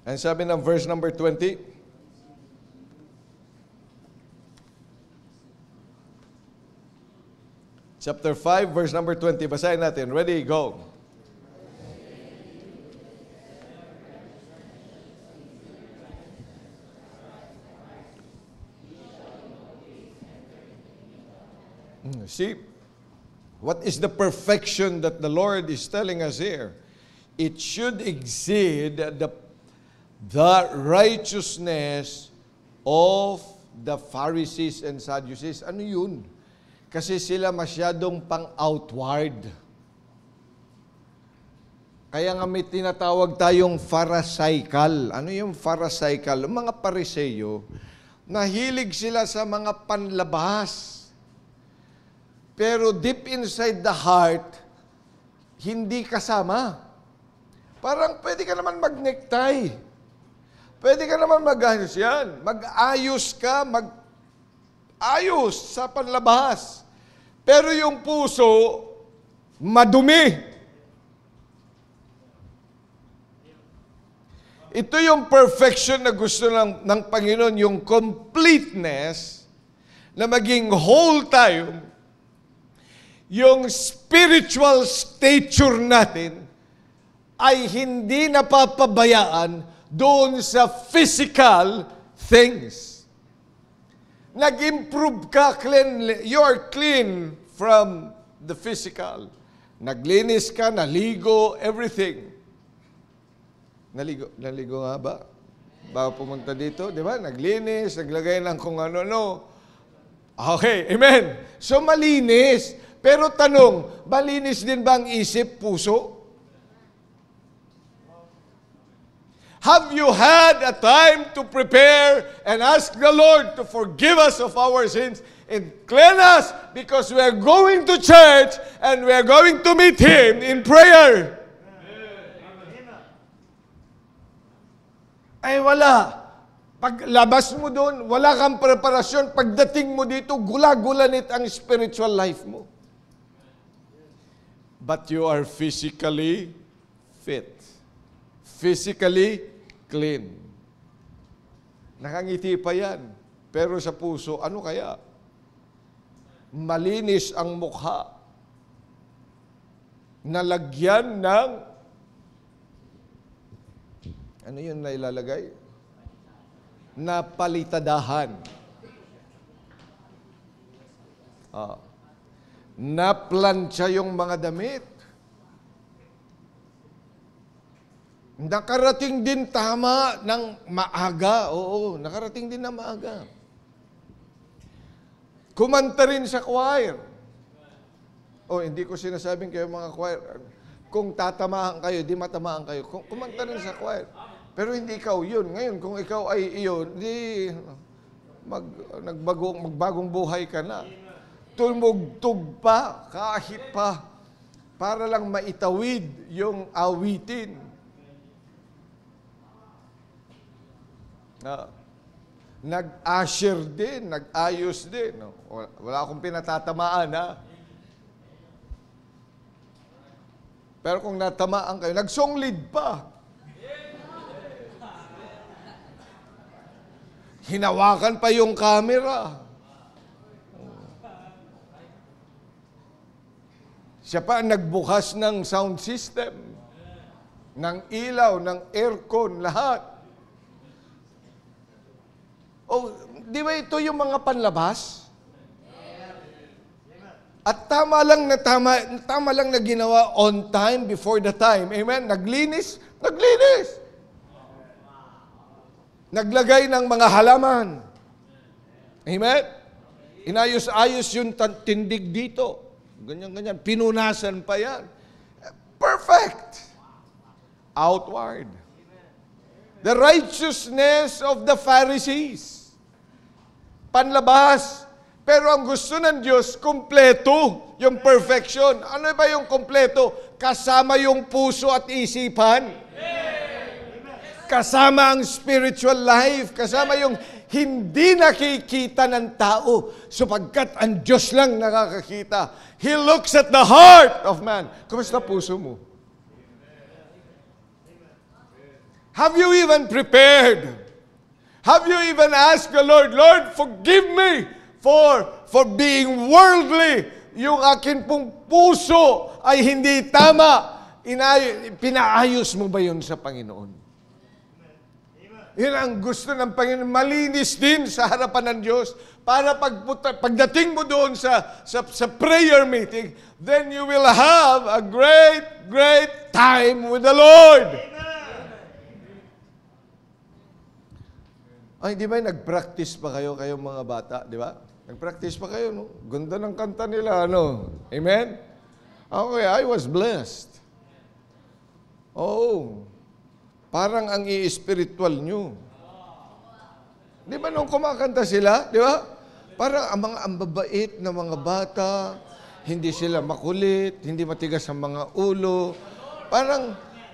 Ang sabi ng verse number 20, chapter 5, verse number 20. Basahin natin. Ready, go. See, what is the perfection that the Lord is telling us here? It should exceed the righteousness of the Pharisees and Sadducees. Ano yun? Kasi sila masyadong pang-outward. Kaya nga may tinatawag tayong Pharisaical. Ano yung Pharisaical? Yung mga Pariseyo, nahilig sila sa mga panlabas. Pero deep inside the heart, hindi kasama. Parang pwede ka naman mag-necktie. Pwede ka naman mag-ayos yan. Mag-ayos ka, mag-ayos sa panlabas. Pero yung puso, madumi. Ito yung perfection na gusto ng Panginoon, yung completeness na maging whole tayo. Yung spiritual stature natin ay hindi napapabayaan doon sa physical things. Nag-improve ka, you are clean from the physical. Naglinis ka, naligo, everything. Naligo nga ba? Bago pumunta dito, di ba? Naglinis, naglagay ng kung ano-ano. Okay, amen. So malinis. Pero tanong, malinis din ba ang isip, puso? Have you had a time to prepare and ask the Lord to forgive us of our sins and cleanse us because we are going to church and we are going to meet Him in prayer? Ay wala. Paglabas mo doon, wala kang preparasyon. Pagdating mo dito, gula-gulanit ang spiritual life mo. But you are physically fit. Physically clean. Nakangiti pa yan. Pero sa puso, ano kaya? Malinis ang mukha. Nalagyan ng ano yun na ilalagay? Napalitadahan. Naplansya yung mga damit. Nakarating din tama ng maaga. Oo, nakarating din na maaga. Kumanta rin sa choir. Hindi ko sinasabing kayo mga choir. Kung tatamaan kayo, di matamaan kayo. Kumanta rin sa choir. Pero hindi ikaw yun. Ngayon, kung ikaw ay iyon, di magbagong buhay ka na. Tumugtog pa, kahit pa, para lang maitawid yung awitin. Nag-usher din, nag-ayos din. Wala akong pinatatamaan, ha? Pero kung natamaan kayo, nag-song lead pa. Hinawakan pa yung camera. Siya pa ang nagbukas ng sound system, ng ilaw, ng aircon, lahat. Di ba ito yung mga panlabas? At tama lang na ginawa on time, before the time. Amen? Naglinis. Naglagay ng mga halaman. Amen? Inayos-ayos yung tindig dito. Ganyan. Pinunasan pa yan. Perfect. Outward. The righteousness of the Pharisees. Panlabas. Pero ang gusto ng Diyos, kumpleto. Yung perfection. Ano ba yung kumpleto? Kasama yung puso at isipan. Kasama ang spiritual life. Kasama yung hindi nakikita ng tao sapagkat ang Diyos lang nakakakita. He looks at the heart of man. Kumusta puso mo? Have you even prepared? Have you even asked the Lord, Lord, forgive me for being worldly. Yung akin pong puso ay hindi tama. Pinaayos mo ba yun sa Panginoon? Yun ang gusto ng Panginoon. Malinis din sa harapan ng Diyos para pagdating mo doon sa prayer meeting, then you will have a great time with the Lord. Ay, di ba nag-practice pa kayo mga bata, di ba? Nag-practice pa kayo, no? Ganda ng kanta nila, ano? Amen? Okay, I was blessed. Oh, parang ang i-spiritual nyo. Di ba nung kumakanta sila, di ba? Parang ang babait na mga bata, hindi sila makulit, hindi matigas ang mga ulo.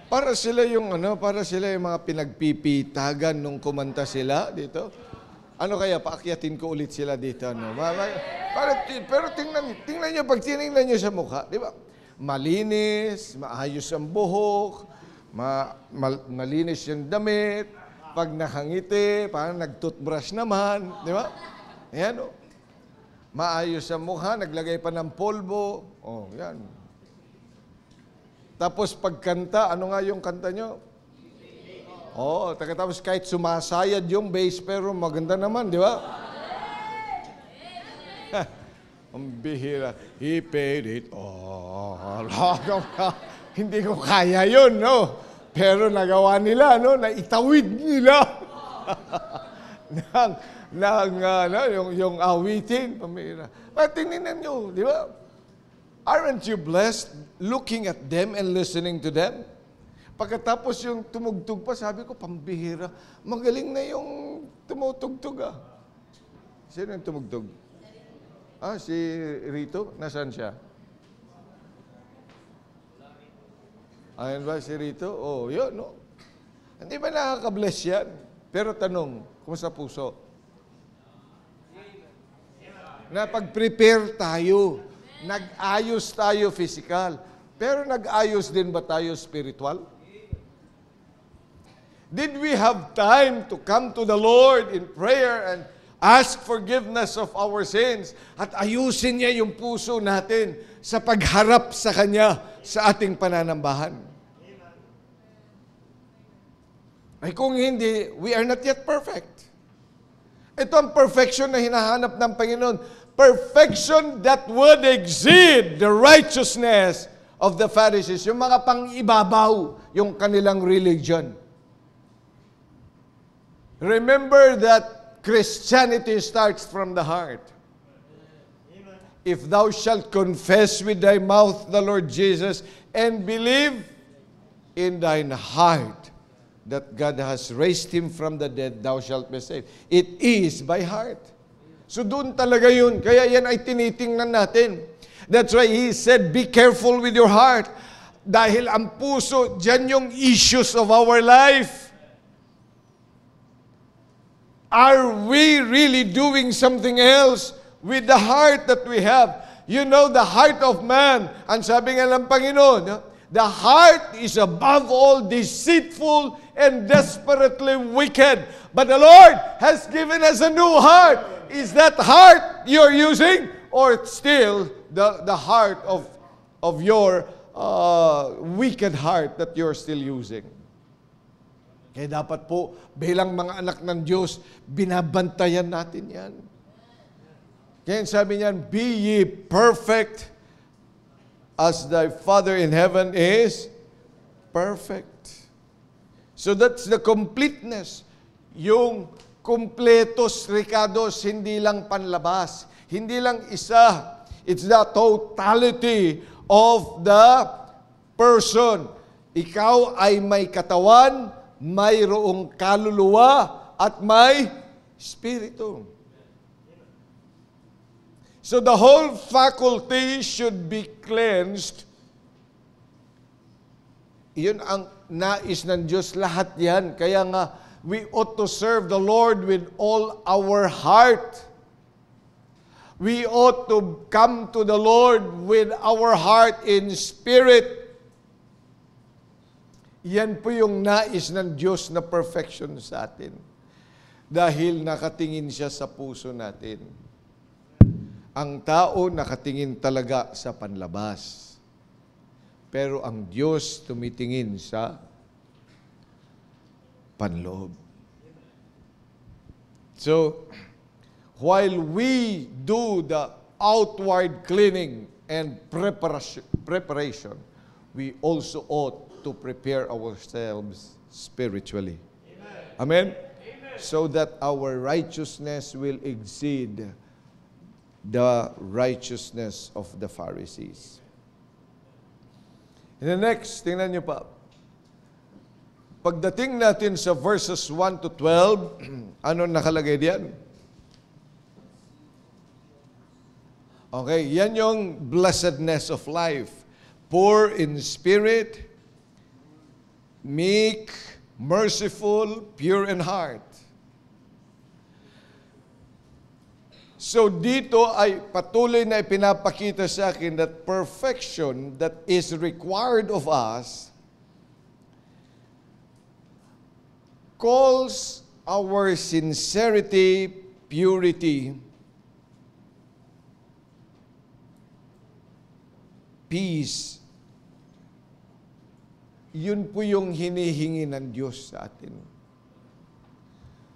Para sila yung mga pinagpipitagan nung kumanta sila dito. Ano kaya, paakyatin ko ulit sila dito, no? Pero tingnan nyo, pag tinignan nyo sa mukha, di ba? Malinis, maayos ang buhok, malinis yung damit, pag nakangiti, parang nag-toothbrush naman, di ba? Ayan, o. Maayos ang mukha, naglagay pa ng polvo. Oh, yan. Tapos pagkanta, ano nga yung kanta nyo? Oh, tapos kahit sumasayad yung bass, pero maganda naman, di ba? Ang bihira. He paid it all. Hindi ko kaya yun, no? Pero nagawa nila, no? Naitawid nila. yung awitin. Pamira. Tingnan nyo, di ba? Aren't you blessed looking at them and listening to them? Pagkatapos yung tumugtog pa, sabi ko, pambihira. Magaling na yung tumutugtog, ah. Sino yung tumugtog? Si Rito? Nasaan siya? Ayan ba si Rito? Oh, yun, no? Hindi ba nakaka-bless yan? Pero tanong, kumusta puso? Napag-prepare tayo. Nag-ayos tayo physical. Pero nag-ayos din ba tayo spiritual? Did we have time to come to the Lord in prayer and ask forgiveness of our sins at ayusin niya yung puso natin sa pagharap sa Kanya sa ating pananambahan? Ay kung hindi, we are not yet perfect. Ito ang perfection na hinahanap ng Panginoon. Perfection that would exceed the righteousness of the Pharisees. Yung mga pang-ibabaw, yung kanilang religion. Remember that Christianity starts from the heart. If thou shalt confess with thy mouth the Lord Jesus and believe in thine heart that God has raised Him from the dead, thou shalt be saved. It is by heart. So doon talaga yun. Kaya yan ay tinitingnan natin. That's why He said, be careful with your heart. Dahil ang puso, dyan yung issues of our life. Are we really doing something else with the heart that we have? You know, the heart of man, ang sabi nga ng Panginoon, the heart is above all deceitful and desperately wicked. But the Lord has given us a new heart. Is that heart you're using? Or still the heart of your wicked heart that you're still using? Kaya dapat po, bilang mga anak ng Diyos, binabantayan natin yan. Kaya sabi niyan, be ye perfect as thy Father in heaven is perfect. So that's the completeness. Yung kumpletos, Ricardos, hindi lang panlabas. Hindi lang isa. It's the totality of the person. Ikaw ay may katawan, mayroong kaluluwa, at may spirito. So the whole faculty should be cleansed. Iyon ang nais ng Diyos, lahat yan. Kaya nga, we ought to serve the Lord with all our heart. We ought to come to the Lord with our heart in spirit. Yan po yung nais ng Diyos na perfection sa atin. Dahil nakatingin siya sa puso natin. Ang tao nakatingin talaga sa panlabas. Pero ang Diyos tumitingin sa panloob. So, while we do the outward cleaning and preparation, we also ought to prepare ourselves spiritually. Amen? So that our righteousness will exceed the righteousness of the Pharisees. And the next, tingnan niyo pa. Pagdating natin sa verses 1 to 12, ano nakalagay diyan? Okay, yan yung blessedness of life. Poor in spirit, meek, merciful, pure in heart. So dito ay patuloy na ipinapakita sa akin that perfection that is required of us calls our sincerity, purity, peace. Yun po yung hinihingi ng Diyos sa atin.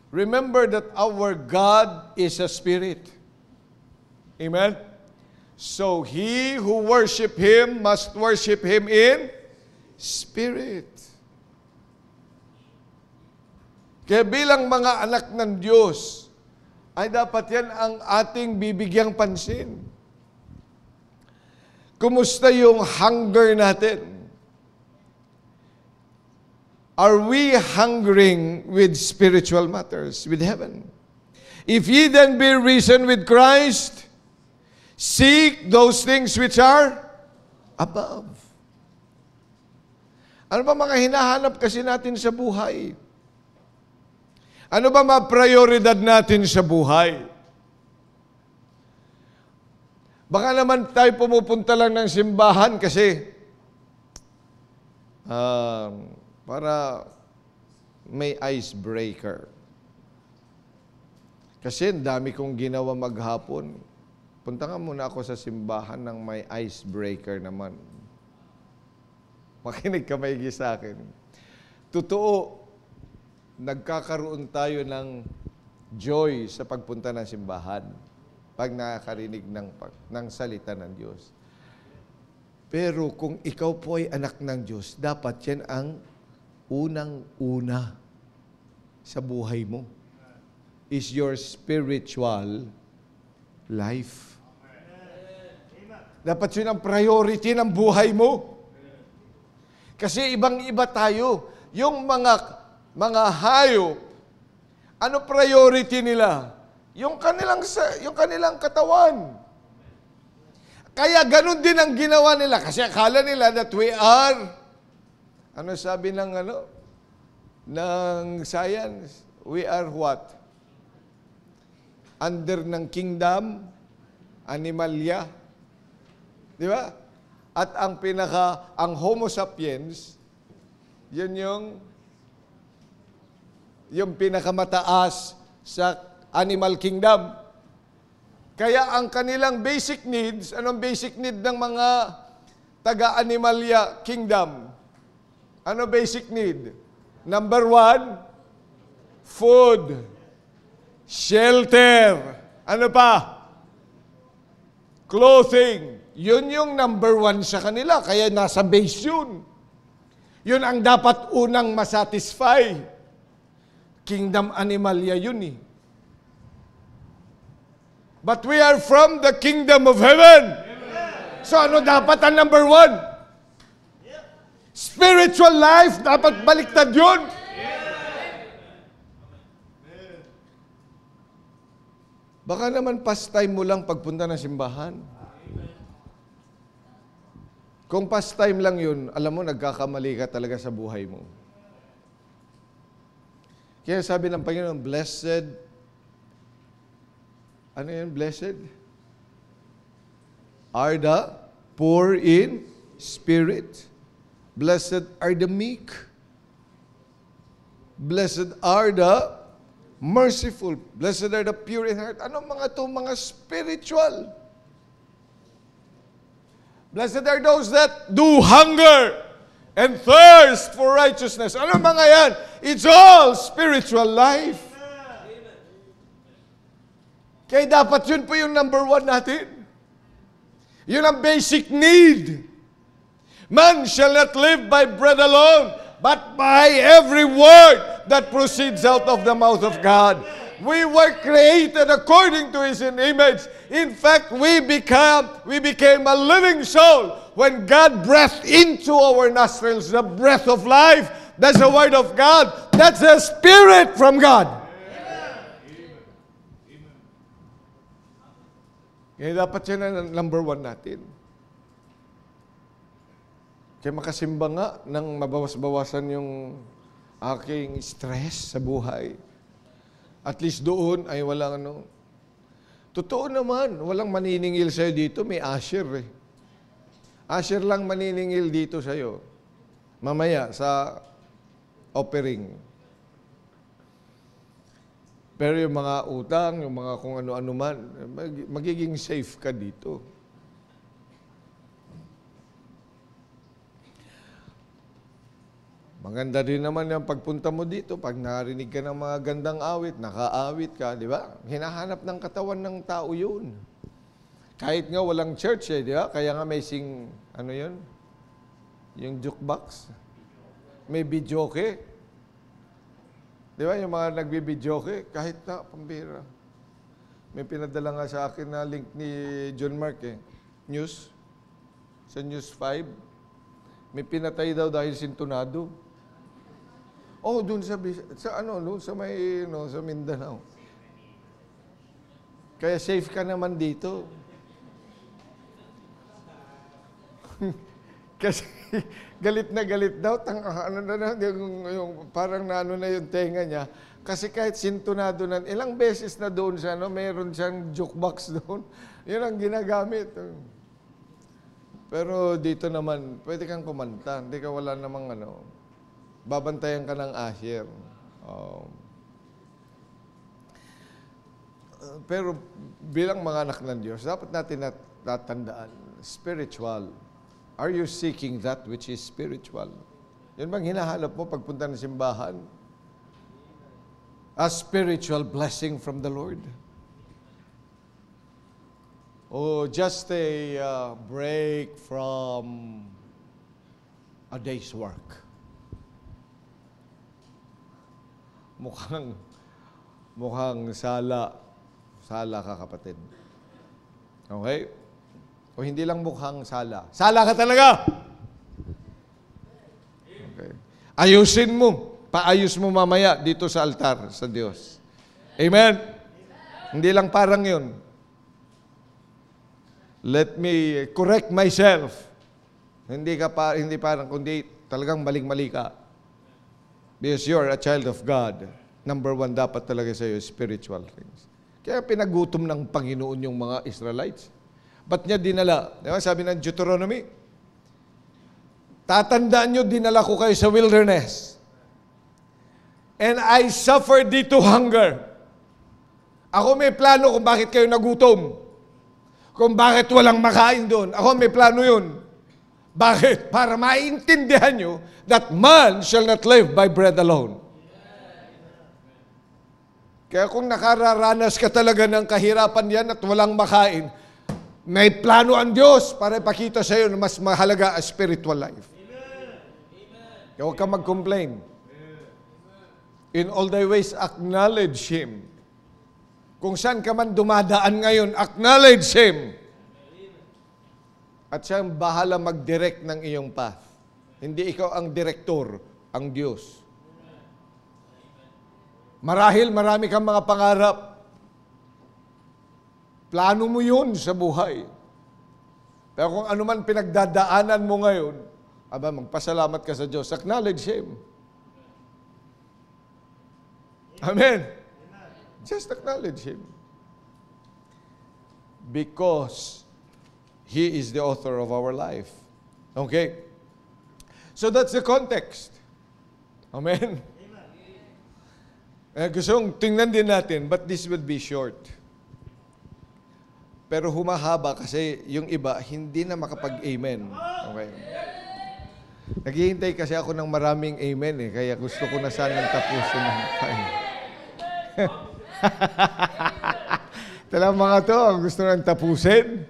Remember that our God is a spirit. Amen? So, he who worship Him must worship Him in spirit. Kaya bilang mga anak ng Diyos, ay dapat yan ang ating bibigyang pansin. Kumusta yung hunger natin? Are we hungering with spiritual matters, with heaven? If ye then be risen with Christ, seek those things which are above. Ano ba mga hinahanap kasi natin sa buhay? Ano ba mga prioridad natin sa buhay? Baka naman tayo pumupunta lang ng simbahan kasi para may icebreaker. Kasi dami kong ginawa maghapon. Punta nga muna ako sa simbahan ng may icebreaker naman. Makinig ka maigi sa akin. Totoo, nagkakaroon tayo ng joy sa pagpunta ng simbahan pag nakakarinig ng salita ng Diyos. Pero kung ikaw po ay anak ng Diyos, dapat yan ang unang-una sa buhay mo. Is your spiritual life. Dapat yun ang priority ng buhay mo. Kasi ibang-iba tayo. Yung mga hayop, ano priority nila? Yung kanilang katawan. Kaya ganun din ang ginawa nila. Kasi akala nila that we are, ano sabi ng science? We are what? Under ng kingdom, animalia. Di ba? At ang Homo sapiens, yun yung pinakamataas sa animal kingdom. Kaya ang kanilang basic needs, anong basic need ng mga taga-animalia kingdom? Ano basic need? Number 1, food, shelter, ano pa? Clothing. Yun yung number 1 sa kanila, kaya nasa base yun. Yun ang dapat unang masatisfy. Kingdom animalia yun eh. But we are from the kingdom of heaven. Amen. So ano dapat ang number 1? Spiritual life, dapat baliktad yun. Baka naman pastime mo lang pagpunta ng simbahan. Kung pastime lang yun, alam mo, nagkakamali ka talaga sa buhay mo. Kaya sabi ng Panginoon, blessed, ano yan, blessed? Are the poor in spirit. Blessed are the meek. Blessed are the merciful. Blessed are the pure in heart. Ano mga to? Mga spiritual. Blessed are those that do hunger and thirst for righteousness. Ano mga yan? It's all spiritual life. Kaya dapat yun po yung number one natin. Yun ang basic need. Man shall not live by bread alone, but by every word that proceeds out of the mouth of God. We were created according to His image. In fact, we became a living soul when God breathed into our nostrils the breath of life. That's the word of God. That's the Spirit from God. Kaya dapat yan ang number one natin. Kaya makasimba nga nang mabawas-bawasan yung aking stress sa buhay. At least doon ay walang ano. Totoo naman, walang maniningil sa'yo dito, may usher eh. Usher lang maniningil dito sa'yo. Mamaya sa offering. Pero yung mga utang, yung mga kung ano-ano man, magiging safe ka dito. Maganda rin naman yung pagpunta mo dito, pag narinig ka ng mga gandang awit, nakaawit ka, di ba? Hinahanap ng katawan ng tao yun. Kahit nga walang church eh, di ba? Kaya nga may ano yun? Yung jukebox. May videoke. Di ba, yung mga nagbibidyoke, kahit na, pambira. May pinadala nga sa akin na link ni John Mark eh. News. Sa News 5. May pinatay daw dahil sintunado. Oh, doon sa may, sa Mindanao. Kaya safe ka naman dito. Kasi galit daw, yung parang naano na yung tenga niya. Kasi kahit sintunado na, ilang beses na doon siya, mayroon siyang jukebox doon. Yun ang ginagamit. Pero dito naman, pwede kang kumanta. Hindi ka wala namang babantayan ka ng usher. Pero bilang mga anak ng Diyos, dapat natin tatandaan, spiritual. Are you seeking that which is spiritual? Yun bang hinahanap mo pagpunta ng simbahan? A spiritual blessing from the Lord? O just a break from a day's work? Mukhang sala ka, kapatid. Okay? O hindi lang mukhang sala. Sala ka talaga! Okay. Ayusin mo. Paayos mo mamaya dito sa altar sa Diyos. Amen? Hindi lang parang yun. Let me correct myself. Hindi parang, kundi talagang maling-mali ka. Because you're a child of God. Number one dapat talaga sa iyo, spiritual things. Kaya pinagutom ng Panginoon yung mga Israelites. Ba't niya dinala? Diba? Sabi ng Deuteronomy, tatandaan nyo, dinala ko kayo sa wilderness. And I suffered thee to hunger. Ako may plano kung bakit kayo nagutom. Kung bakit walang makain doon. Ako may plano yun. Bakit? Para maintindihan nyo that man shall not live by bread alone. Kaya kung nakararanas ka talaga ng kahirapan yan at walang makain, may plano ang Diyos para ipakita sa iyo na mas mahalaga ang spiritual life. Kaya huwag ka mag-complain. In all thy ways, acknowledge Him. Kung saan ka man dumadaan ngayon, acknowledge Him. At siya ang bahala mag-direct ng iyong path. Hindi ikaw ang direktor, ang Diyos. Marahil marami kang mga pangarap. Plano mo yun sa buhay. Pero kung ano man pinagdadaanan mo ngayon, magpasalamat ka sa Diyos. Acknowledge Him. Amen. Just acknowledge Him. Because He is the author of our life. Okay? So that's the context. Amen. Gusto kong tingnan din natin, but this will be short. Pero humahaba kasi yung iba hindi na makapag-amen. Okay. Naghihintay kasi ako ng maraming amen kaya gusto ko na sanang tapusin ng time. Talang mga to, gusto nang tapusin.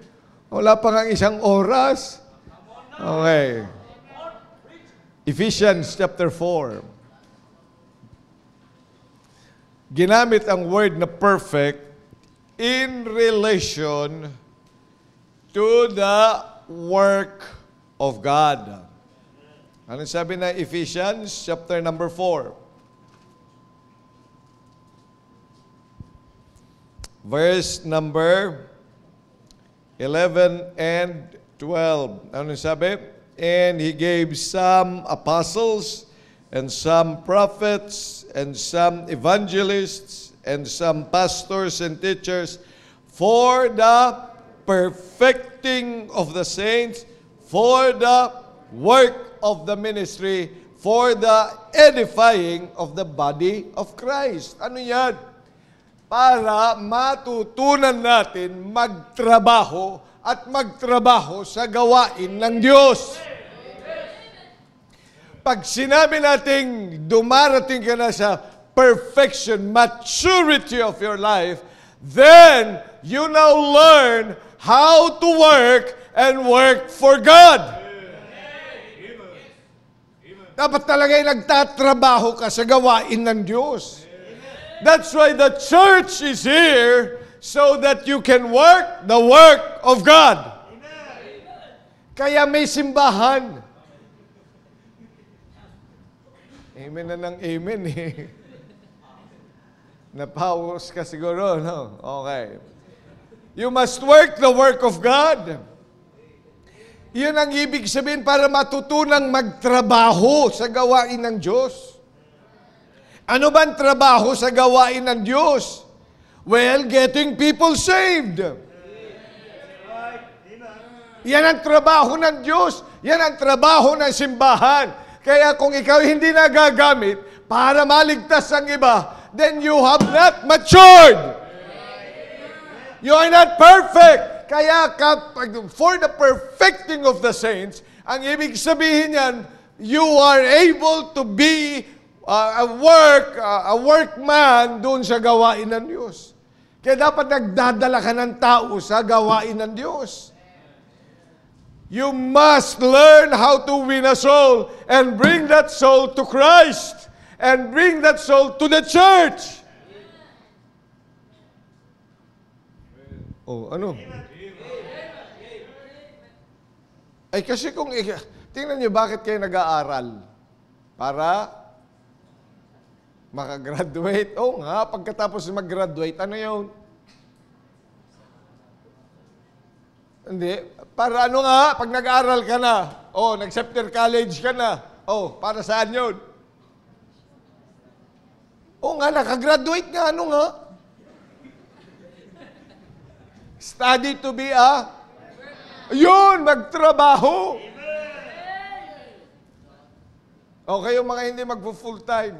Wala pa nga isang oras. Okay. Ephesians chapter 4. Ginamit ang word na perfect in relation to the work of God. Ano sabi na Ephesians chapter number 4? Verse number 11 and 12. Ano sabi? And He gave some apostles, and some prophets, and some evangelists, and some pastors and teachers, for the perfecting of the saints, for the work of the ministry, for the edifying of the body of Christ. Ano yan? Para matutunan natin magtrabaho at magtrabaho sa gawain ng Diyos. Pag sinabi nating dumarating ka na sa perfection, maturity of your life, then you now learn how to work and work for God. Dapat talaga'y nagtatrabaho ka sa gawain ng Diyos. That's why the church is here, so that you can work the work of God. Kaya may simbahan. Amen na ng amen eh. Napawos ka siguro, no? Okay. You must work the work of God. Yun ang ibig sabihin para matutunang magtrabaho sa gawain ng Diyos. Ano ba ang trabaho sa gawain ng Diyos? Well, getting people saved. Yan ang trabaho ng Diyos. Yan ang trabaho ng simbahan. Kaya kung ikaw hindi nagagamit para maligtas ang iba, then you have not matured. You are not perfect. Kaya for the perfecting of the saints, ang ibig sabihin yan, you are able to be a workman doon sa gawain ng Diyos. Kaya dapat nagdadala ka ng tao sa gawain ng Diyos. You must learn how to win a soul and bring that soul to Christ and bring that soul to the church. Oh, ano? Ay kasi kung, tingnan niyo bakit kayo nag-aaral? Para makagraduate. Oo nga, pagkatapos mag-graduate, ano yun? Hindi. Para ano nga, pag nag-aaral ka na, nag-Scepter College ka na, para saan yun? Oo nga, nakagraduate nga, ano nga? Study to be a yun, magtrabaho. O kayong mga hindi mag-full time.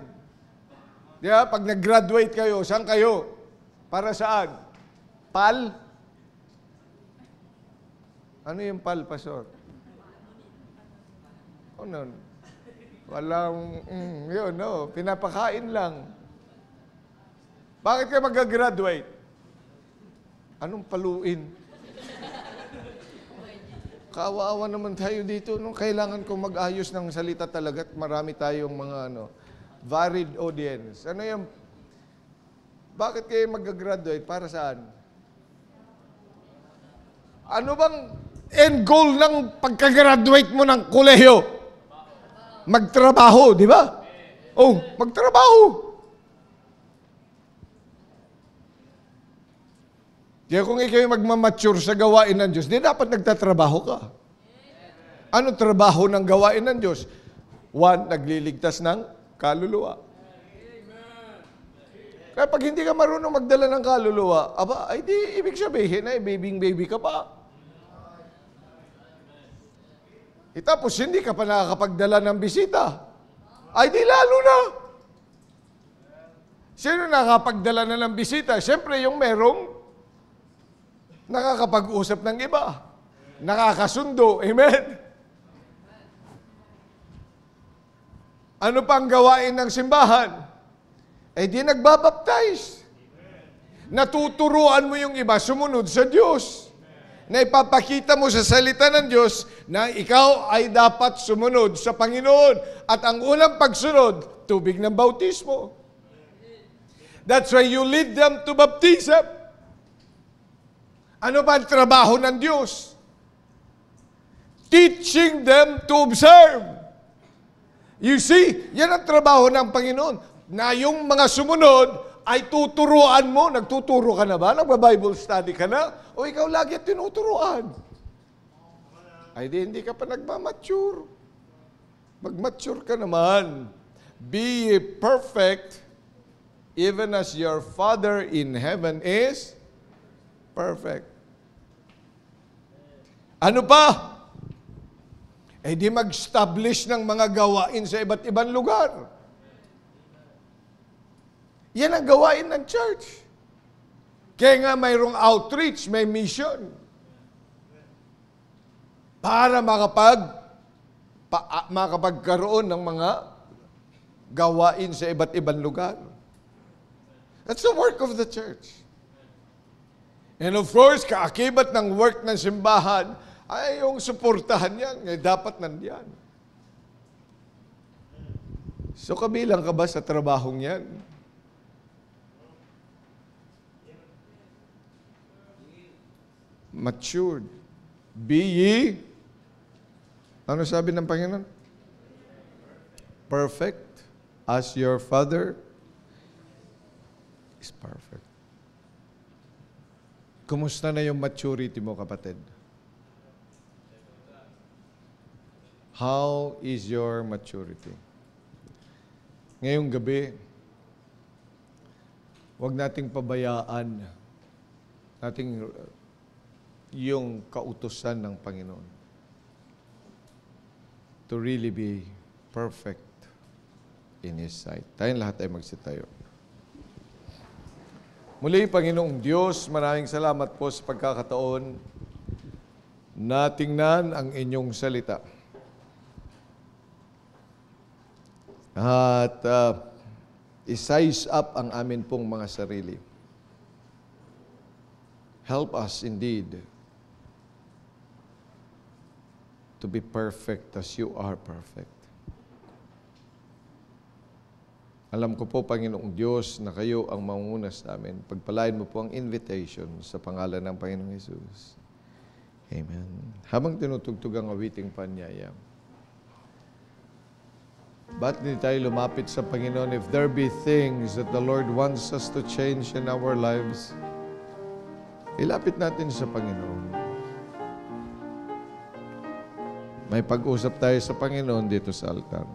Di ba? Pag nag-graduate kayo, saan kayo? Para saan? PAL? Ano yung PAL, Pastor? Ano? Walang, yun, no? Pinapakain lang. Bakit kayo mag-graduate? Anong paluin? Kaawa-awa naman tayo dito. No? Kailangan ko mag-ayos ng salita talaga at marami tayong mga varied audience. Ano yung, bakit kayo mag-graduate? Para saan? Ano bang end goal ng pagka-graduate mo ng kolehiyo? Magtrabaho, di ba? Magtrabaho. Kaya kung ikaw yung magmamature sa gawain ng Diyos, di dapat nagtatrabaho ka. Ano trabaho ng gawain ng Diyos? One, nagliligtas ng kaluluwa. Kaya pag hindi ka marunong magdala ng kaluluwa, ay di ibig sabihin ay baby ka pa. Tapos hindi ka pa nakakapagdala ng bisita. Ay di lalo na. Sino nakakapagdala na ng bisita? Siyempre, yung merong nakakapag-usap ng iba. Nakakasundo. Amen? Ano pang gawain ng simbahan? Eh di nagbabaptize. Natuturuan mo yung iba sumunod sa Diyos. Na ipapakita mo sa salita ng Diyos na ikaw ay dapat sumunod sa Panginoon. At ang unang pagsunod, tubig ng bautismo. That's why you lead them to baptism. Ano ba ang trabaho ng Diyos? Teaching them to observe. You see, yan ang trabaho ng Panginoon. Na yung mga sumunod ay tuturuan mo. Nagtuturo ka na ba? Nagba-Bible study ka na? O ikaw lagi at tinuturuan? Ay hindi ka pa nagmamature. Mag-mature ka naman. Be ye perfect, even as your Father in heaven is perfect. Ano pa? Eh di mag-establish ng mga gawain sa iba't ibang lugar. Yan ang gawain ng church. Kaya nga mayroong outreach, may mission. Para makapagkaroon ng mga gawain sa iba't ibang lugar. That's the work of the church. And of course, kaakibat ng work ng simbahan, ay yung suportahan yan. Dapat nandiyan. So, kabilang ka ba sa trabahong yan? Matured. Be ye, ano sabi ng Panginoon? Perfect, as your Father is perfect. Kumusta na yung maturity mo, kapatid? How is your maturity? Ngayong gabi, huwag nating pabayaan yung kautusan ng Panginoon to really be perfect in His sight. Tayong lahat ay magsitayo. Muli, Panginoong Diyos, maraming salamat po sa pagkakataon na tingnan ang inyong salita. At i-size up ang amin pong mga sarili. Help us indeed to be perfect as you are perfect. Alam ko po, Panginoong Diyos, na kayo ang mangunguna sa amin. Pagpalain mo po ang invitation sa pangalan ng Panginoong Jesus. Amen. Habang tinutugtog ang awiting panyaya, ba't hindi tayo lumapit sa Panginoon? If there be things that the Lord wants us to change in our lives, ilapit natin sa Panginoon. May pag-usap tayo sa Panginoon dito sa altar.